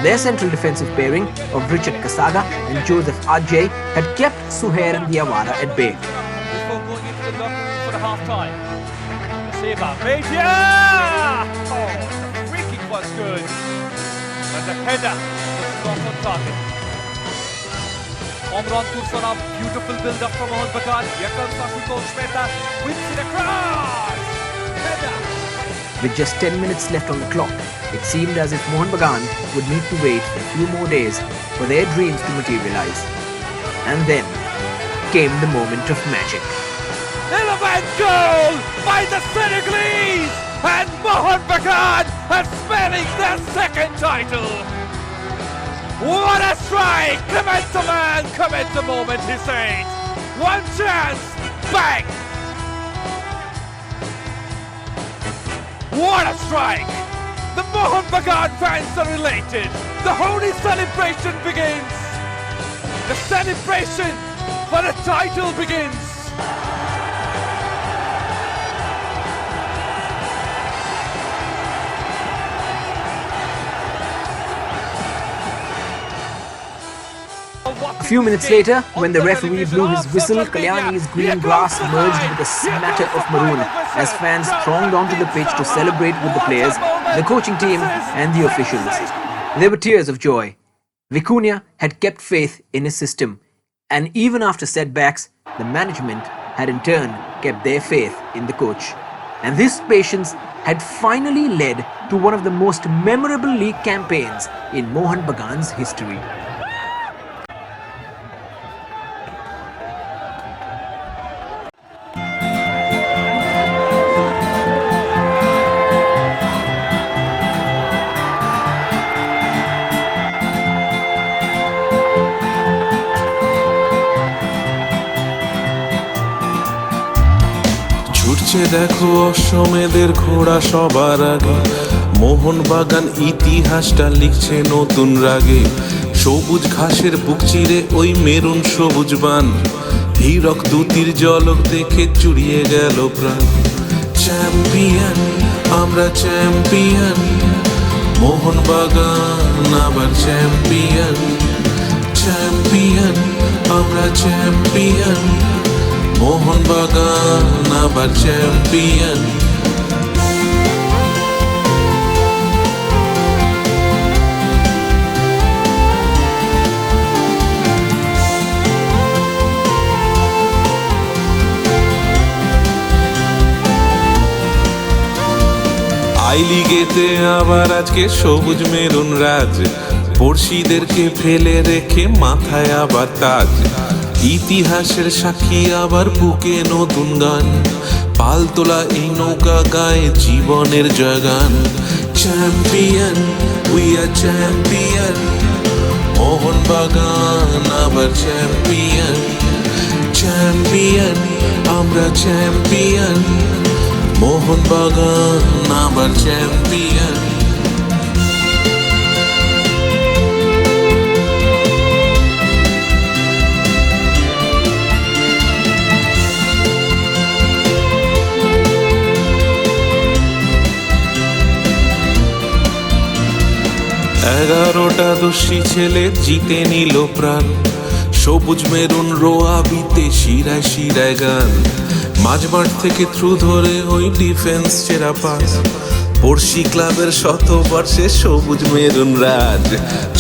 A: Their central defensive pairing of Richard Kasaga and Joseph Ajay had kept Suhair and Diawara at bay.
E: Before going into the locker room for the half-time. Seba, Bethia! Oh, the free kick was good. And the header was not on target. Omran Tursana, beautiful build-up from Mohun Bagan. Here comes Ashutosh Mehta, whips it across. Header.
A: With just 10 minutes left on the clock, it seemed as if Mohun Bagan would need to wait for a few more days for their dreams to materialize. And then came the moment of magic.
E: Relevant goal by the Senegalese, and Mohun Bagan are spelling their second title. What a strike! Comment the man, comment the moment, he said. One chance, bang! What a strike! The Mohun Bagan fans are elated. The holy celebration begins. The celebration for the title begins.
A: A few minutes later, when the referee blew his whistle, Kalyani's green grass merged with a smatter of maroon as fans thronged onto the pitch to celebrate with the players, the coaching team and the officials. There were tears of joy. Vicuña had kept faith in his system, and even after setbacks, the management had in turn kept their faith in the coach. And this patience had finally led to one of the most memorable league campaigns in Mohun Bagan's history.
H: দেখো অশ্বমেধের ঘোড়া সবার আগে, মোহনবাগান ইতিহাসটা লিখছে নতুন রাগে। সবুজ ঘাসের বুক চিরে ওই মেরুন সবুজ বান, হীরক দুতির জলক দেখে চুরিয়ে গেল প্রাণ। চ্যাম্পিয়ন, আমরা চ্যাম্পিয়ন, মোহনবাগান আবার চ্যাম্পিয়ন। চ্যাম্পিয়ন, আমরা চ্যাম্পিয়ন, মোহনবাগান আবার চ্যাম্পিয়ন। আই লিগেতে আবার আজকে সবুজ মেরুন রাজ, পড়শিদেরকে ফেলে রেখে মাথায় আবার তাজ। ইতিহাসের সাক্ষী আবার বুকে নতুন গান, পালতোলা এই নৌকা গায়ে জীবনের জয়গান। Champion, we are champion, Mohun Bagan আবার চ্যাম্পিয়ন। চ্যাম্পিয়ন, আমরা চ্যাম্পিয়ন, মোহনবাগান আবার চ্যাম্পিয়ন। এগারোটা দোষী ছেলে জিতে নিল প্রাণ, সবুজ মেরুন রোয়াবিতে শিরায় শিরায় গান। মাঝমাঠ থেকে থ্রু ধরে ওই ডিফেন্স সেরা পাস, পড়শি ক্লাবের শতবর্ষে সবুজ maroon Raj.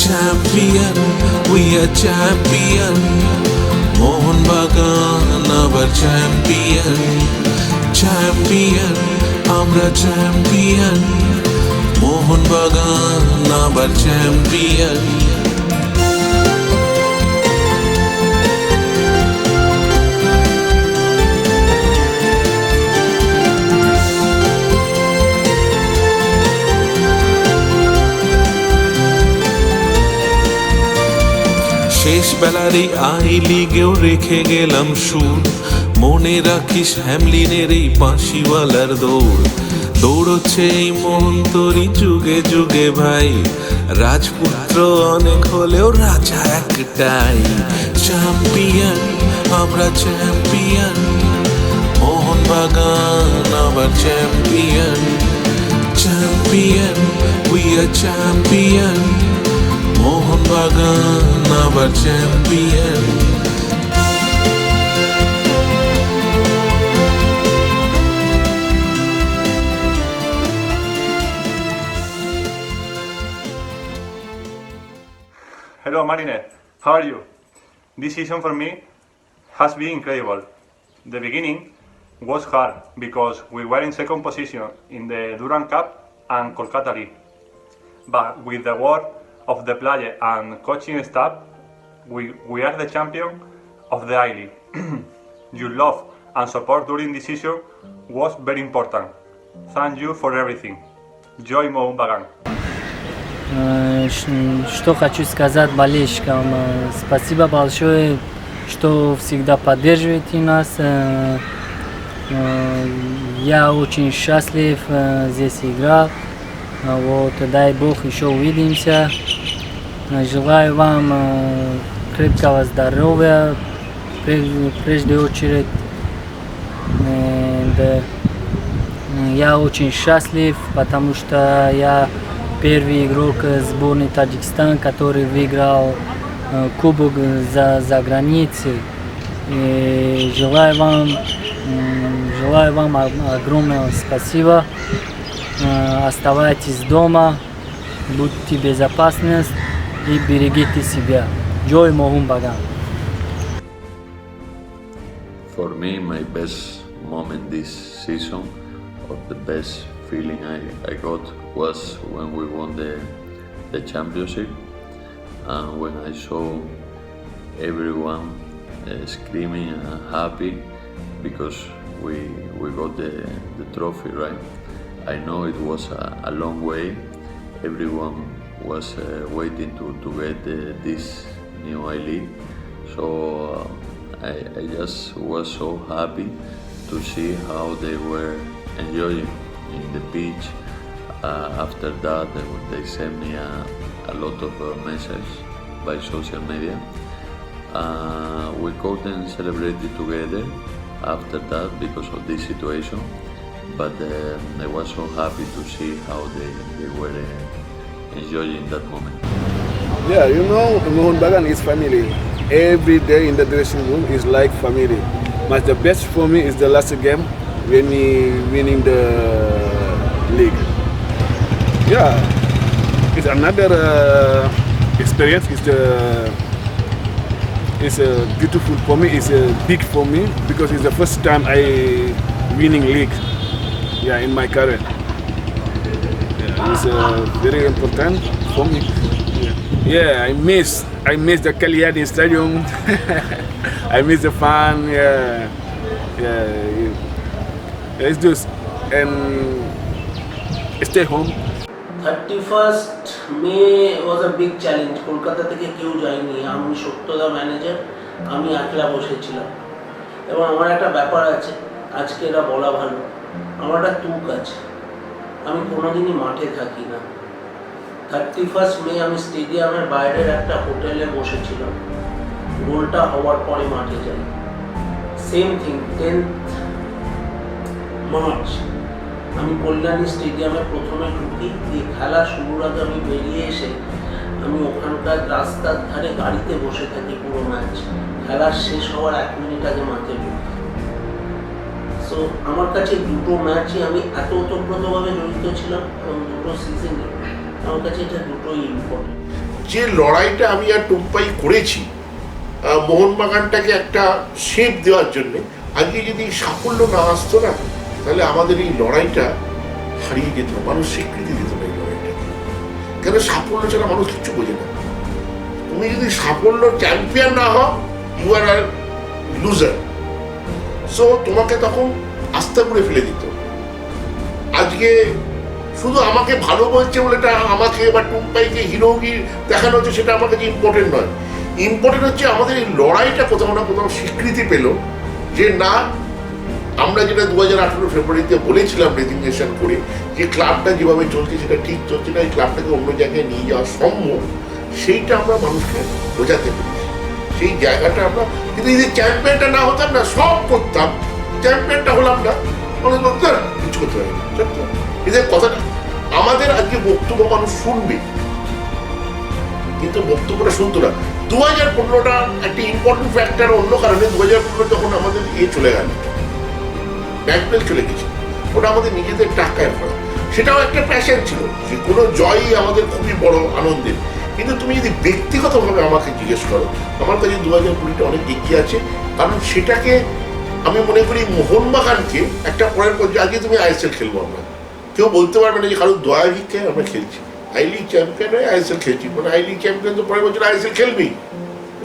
H: Champion, we are champion, Mohun Bagan আবার চ্যাম্পিয়ন। চ্যাম্পিয়ন, আমরা চ্যাম্পিয়ন, মোহনবাগান আবার চ্যাম্পিয়ন। শেষ বেলার এই আই লিগেও রেখে গেলাম সুর, মনে রাখিস হ্যামলিনের এই বাঁশিওয়ালার দৌড়। দৌড়চ্ছে এই মন্তরি যুগে যুগে ভাই, রাজপুত্র অনেক হলেও রাজা একটাই। চ্যাম্পিয়ন, আমরা চ্যাম্পিয়ন, মোহনবাগান আবার champion. Champion, we are champion, Mohun Bagan আবার champion.
L: Hello Marine, how are you? This season for me has been incredible. The beginning was hard because we were in second position in the Durand Cup and Kolkata League. But with the work of the player and coaching staff, we are the champion of the I-League. Your love and support during this season was very important. Thank you for everything. Joy Mohoun-Bagan.
G: Что хочу сказать болельщикам? Спасибо большое, что всегда поддерживаете нас. Я очень счастлив здесь играл. Вот, дай Бог, еще увидимся. Желаю вам крепкого здоровья, прежде очередь. Я очень счастлив, потому что я первый игрок сборной Таджикистана, который выиграл кубок за границей. И желаю вам огромного спасибо. Оставайтесь дома, будьте безопасны и берегите себя. Joy Mohoun-Bagan.
M: For me, my best moment this season, or the best feeling I got, was when we won the championship, and when I saw everyone screaming and happy because we got the trophy, right? I know it was a long way. Everyone was waiting to get this new I-League, so I just was so happy to see how they were enjoying in the pitch. After that, they sent me a lot of messages by social media. We couldn't celebrate it together after that because of this situation, but I was so happy to see how they were enjoying that moment.
W: Yeah, you know, Mohoun-Bagan is family. Every day in the dressing room is like family. But the best for me is the last game when we winning the league. Yeah, it's another experience. It's beautiful for me. It's big for me because it's the first time I winning league. Yeah, in my career. Yeah, it's very important for me. Yeah, I miss the Cagliari Stadium. I miss the fun. Yeah, yeah. Let's do and stay home.
C: 31st May was a big challenge. Kolkata থেকে কেউ যায়নি, আমি সত্যদা manager, আমি একলা বসেছিলাম। এবং আমার একটা ব্যাপার আছে, আজকে এটা বলা ভালো, আমার একটা তুক আছে, আমি কোনোদিনই মাঠে থাকি না। 31st May আমি স্টেডিয়ামের বাইরের একটা হোটেলে বসেছিলাম, গোলটা হওয়ার পরে মাঠে যাই। সেম থিং 10th March আমি কল্যাণী স্টেডিয়ামে প্রথমে ঢুকি, দিয়ে খেলা শুরুর আগে আমি বেরিয়ে এসে আমি ওখানকার রাস্তার ধারে গাড়িতে বসে থাকি পুরো ম্যাচ, খেলা শেষ হওয়ার 1 মিনিট আগে মাঠে ঢুকি। সো আমার কাছে দুটো ম্যাচই আমি এত ওতপ্রোতভাবে জড়িত ছিলাম এবং দুটো সিজনে আমার কাছে এটা দুটোই ইম্পর্টেন্ট।
D: যে লড়াইটা আমি আর টুম্পাই করেছি মোহনবাগানটাকে একটা শেপ দেওয়ার জন্য, আজকে যদি সাফল্য না আসতো না, তাহলে আমাদের এই লড়াইটা হারিয়ে যেত, মানুষ স্বীকৃতি দিত না এই লড়াইটা। কেন সাফল্য ছাড়া মানুষ কিচ্ছু বোঝে না। তুমি যদি সাফল্য চ্যাম্পিয়ন না হও, you are are loser. So তোমাকে তখন আস্থা করে ফেলে দিত। আজকে শুধু আমাকে ভালো বলছে বলে এটা আমাকে বা টুম্পাইকে হিরোগির দেখানো হচ্ছে, সেটা আমার কাছে ইম্পর্টেন্ট নয়। ইম্পর্টেন্ট হচ্ছে আমাদের এই লড়াইটা কোথাও না কোথাও স্বীকৃতি পেল, যে না, আমরা যেটা 2018 ফেব্রুয়ারিতে বলেছিলাম রেজিগনেশন করে, যে ক্লাবটা যেভাবে চলছে সেটা ঠিক চলছে না, এই ক্লাবটাকে অন্য জায়গায় নিয়ে যাওয়া সম্ভব, সেইটা আমরা মানুষকে বোঝাতে পেরেছি। সেই জায়গাটা আমরা, কিন্তু যদি চ্যাম্পিয়নটা না হতাম না, সব করতাম, চ্যাম্পিয়নটা হলাম না, অনেক লোক কিছু করতে পারি না। এদের কথাটা আমাদের আজকে বক্তব্য মানুষ শুনবে, কিন্তু বক্তব্যটা শুনতো না। 2015টা একটা ইম্পর্টেন্ট ফ্যাক্টর অন্য কারণে, 2015 যখন আমাদের চলে গেল, ব্যাকবেল চলে গেছে, ওটা আমাদের নিজেদের টাকায় করা, সেটাও একটা প্যাশন ছিল। যে কোনো জয়ই আমাদের খুবই বড় আনন্দের। কিন্তু তুমি যদি ব্যক্তিগতভাবে আমাকে জিজ্ঞেস করো, আমার কাছে 2020টা অনেক এগিয়ে আছে, কারণ সেটাকে আমি মনে করি মোহনবাগানকে একটা পরের পর্যায়ে, আগে তুমি আইএসএল খেলবো আমরা, কেউ বলতে পারবে না যে কারণ দয়া ভিক্ষায় আমরা খেলছি। আই লিগ চ্যাম্পিয়ন হয়ে আইএসএল খেলছি, মানে আই লিগ চ্যাম্পিয়ন তো পরের বছর আইএসএল খেলবি,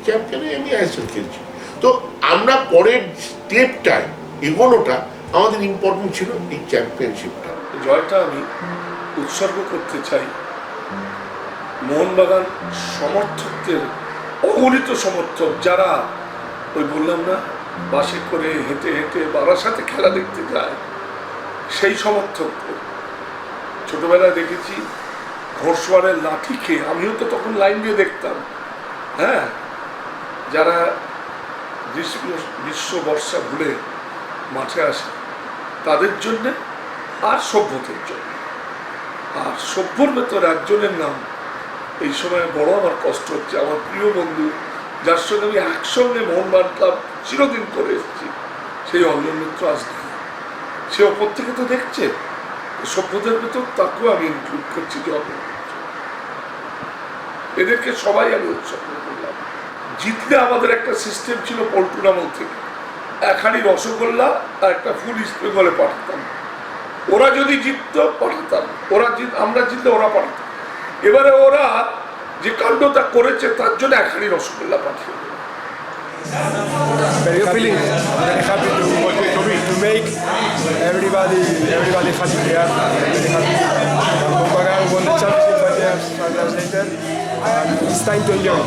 D: চ্যাম্পিয়ন হয়ে আমি আইএসএল খেলছি। তো আমরা পরের স্টেপটায় এগোনোটা আমাদের ইম্পর্টেন্ট ছিল, এই চ্যাম্পিয়নশিপটা।
N: জয়টা আমি উৎসর্গ করতে চাই মোহনবাগান সমর্থকদের, অগণিত সমর্থক যারা ওই বললাম না বাসে করে হেঁটে হেঁটে বারাসাতে খেলা দেখতে যায়, সেই সমর্থকদের। ছোটবেলায় দেখেছি ঘোড়সওয়ারের লাঠি খেয়ে, আমিও তো তখন লাইন দিয়ে দেখতাম, হ্যাঁ, যারা গ্রীষ্ম বর্ষা ভুলে মাঠে আসে তাদের জন্যে, আর সভ্যদের জন্য। আর সভ্যর ভেতর একজনের নাম এই সময় বড় আমার কষ্ট হচ্ছে, আমার প্রিয় বন্ধু, যার সঙ্গে আমি একসঙ্গে মোহনবাগান ক্লাব চিরদিন করে এসেছি, সেই অঞ্জন মিত্র আজ নেই। সে ওপর থেকে তো দেখছে, সভ্যদের ভেতর তাকেও আমি ইনক্লুড করছি যে অঞ্জন মিত্র। এদেরকে সবাই আমি উৎসর্গ করলাম। জিতলে আমাদের একটা সিস্টেম ছিল পল্টুর আমল থেকে, 1 হাঁড়ি রসগোল্লা আর একটা ফুল ইস্ট বেঙ্গলে পাঠাতাম। ওরা যদি জিততো পাঠাতাম, আমরা জিতলে ওরা পাঠাতাম। এবারে ওরা যে কাণ্ডটা করেছে তার জন্য 1 হাঁড়ি রসগোল্লা পাঠিয়ে দেবে।
B: Feeling happy to make everybody happy here. Mohonbagan won the championship 5 years later, and it's time to enjoy.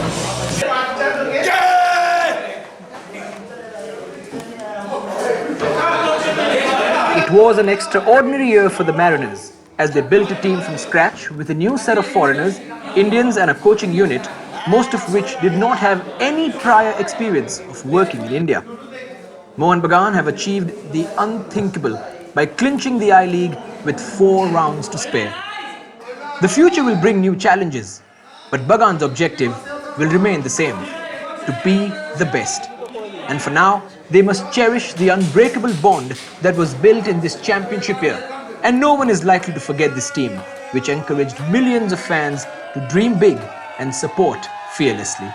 A: It was an extraordinary year for the Mariners as they built a team from scratch with a new set of foreigners, Indians and a coaching unit, most of which did not have any prior experience of working in India. Mohanbagan have achieved the unthinkable by clinching the I-League with 4 rounds to spare. The future will bring new challenges, but Bagan's objective will remain the same, to be the best. And for now, they must cherish the unbreakable bond that was built in this championship year. And no one is likely to forget this team, which encouraged millions of fans to dream big and support fearlessly.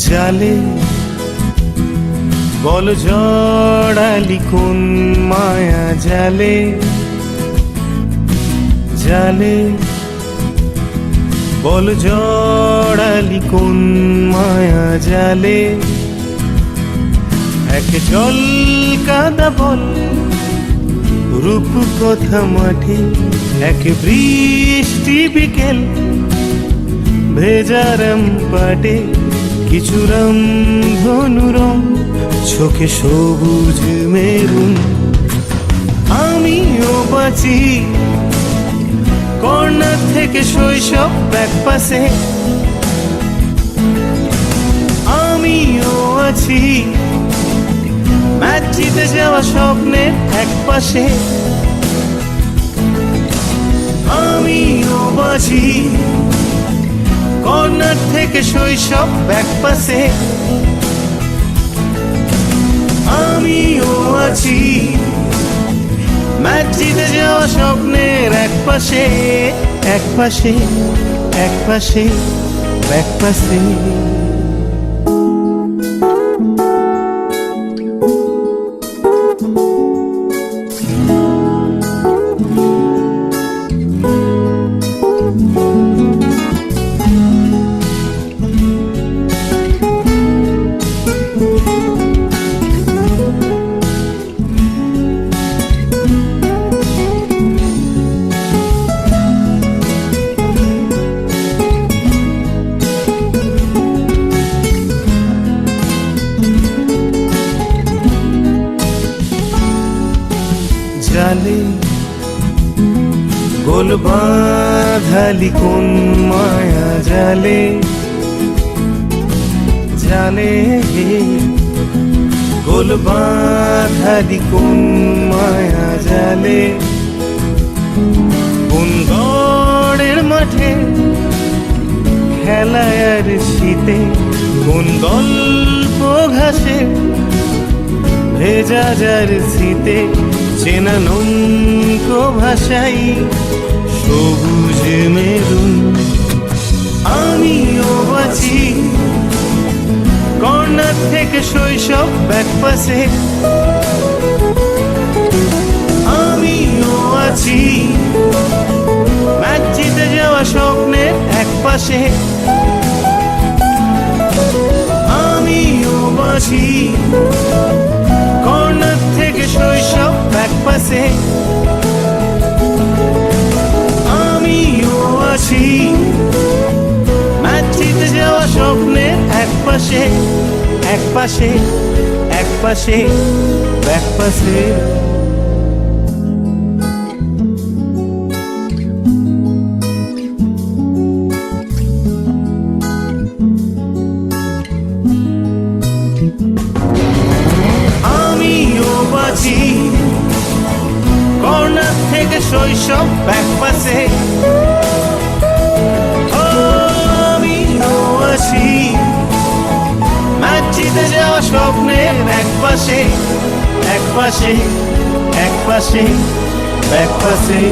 O: জালে বল জড়ালি কোন মায়া জালে জালে বল জড়ালি কোন মায়া জালে এক জল কাদা বল রূপ কথা মাঠে এক বৃষ্টি বিকেল ভেজারম পাটে কিছু রং ধনুরং চোখে সবুজ মেরুন আমিও বাঁচি কর্নার থেকে শৈশব ব্যাকপাসে আমিও আছি ম্যাচ জিতে যাওয়া স্বপ্নের এক পাশে আমিও বাঁচি কর্নার থেকে শৈশব ব্যাকপাসে আমিও আছি ম্যাচ জিতে যাওয়া স্বপ্নের এক পাশে এক পাশে এক পাশে ব্যাকপাসে জালে গোল বাঁধালি কোন মায়া জালে জালে গোল বাঁধালি কোন মায়া জালে কোন গড়ের মাঠে খেলায় আর শীতে কোন গল্প ঘাসে ভেজা যার শীতে চেনা নৌক ভাষাই সবুজ মেরুন আমিও বাঁচি কর্নার থেকে শৈশব ব্যাকপাসে আমিও আছি ম্যাচ জিতে যাওয়া স্বপ্নের এক পাশে আমিও বাঁচি কর্নার থেকে শৈশব ব্যাকপাসে আমিও আছি ম্যাচ জিতে যাওয়া স্বপ্নের এক পাশে এক পাশে এক পাশে ব্যাকপাসে কর্নার থেকে শৈশব ব্যাকপাসে আমিও আছি ম্যাচ জিতে যাওয়া স্বপ্নের এক পাশে এক পাশে এক পাশে ব্যাকপাসে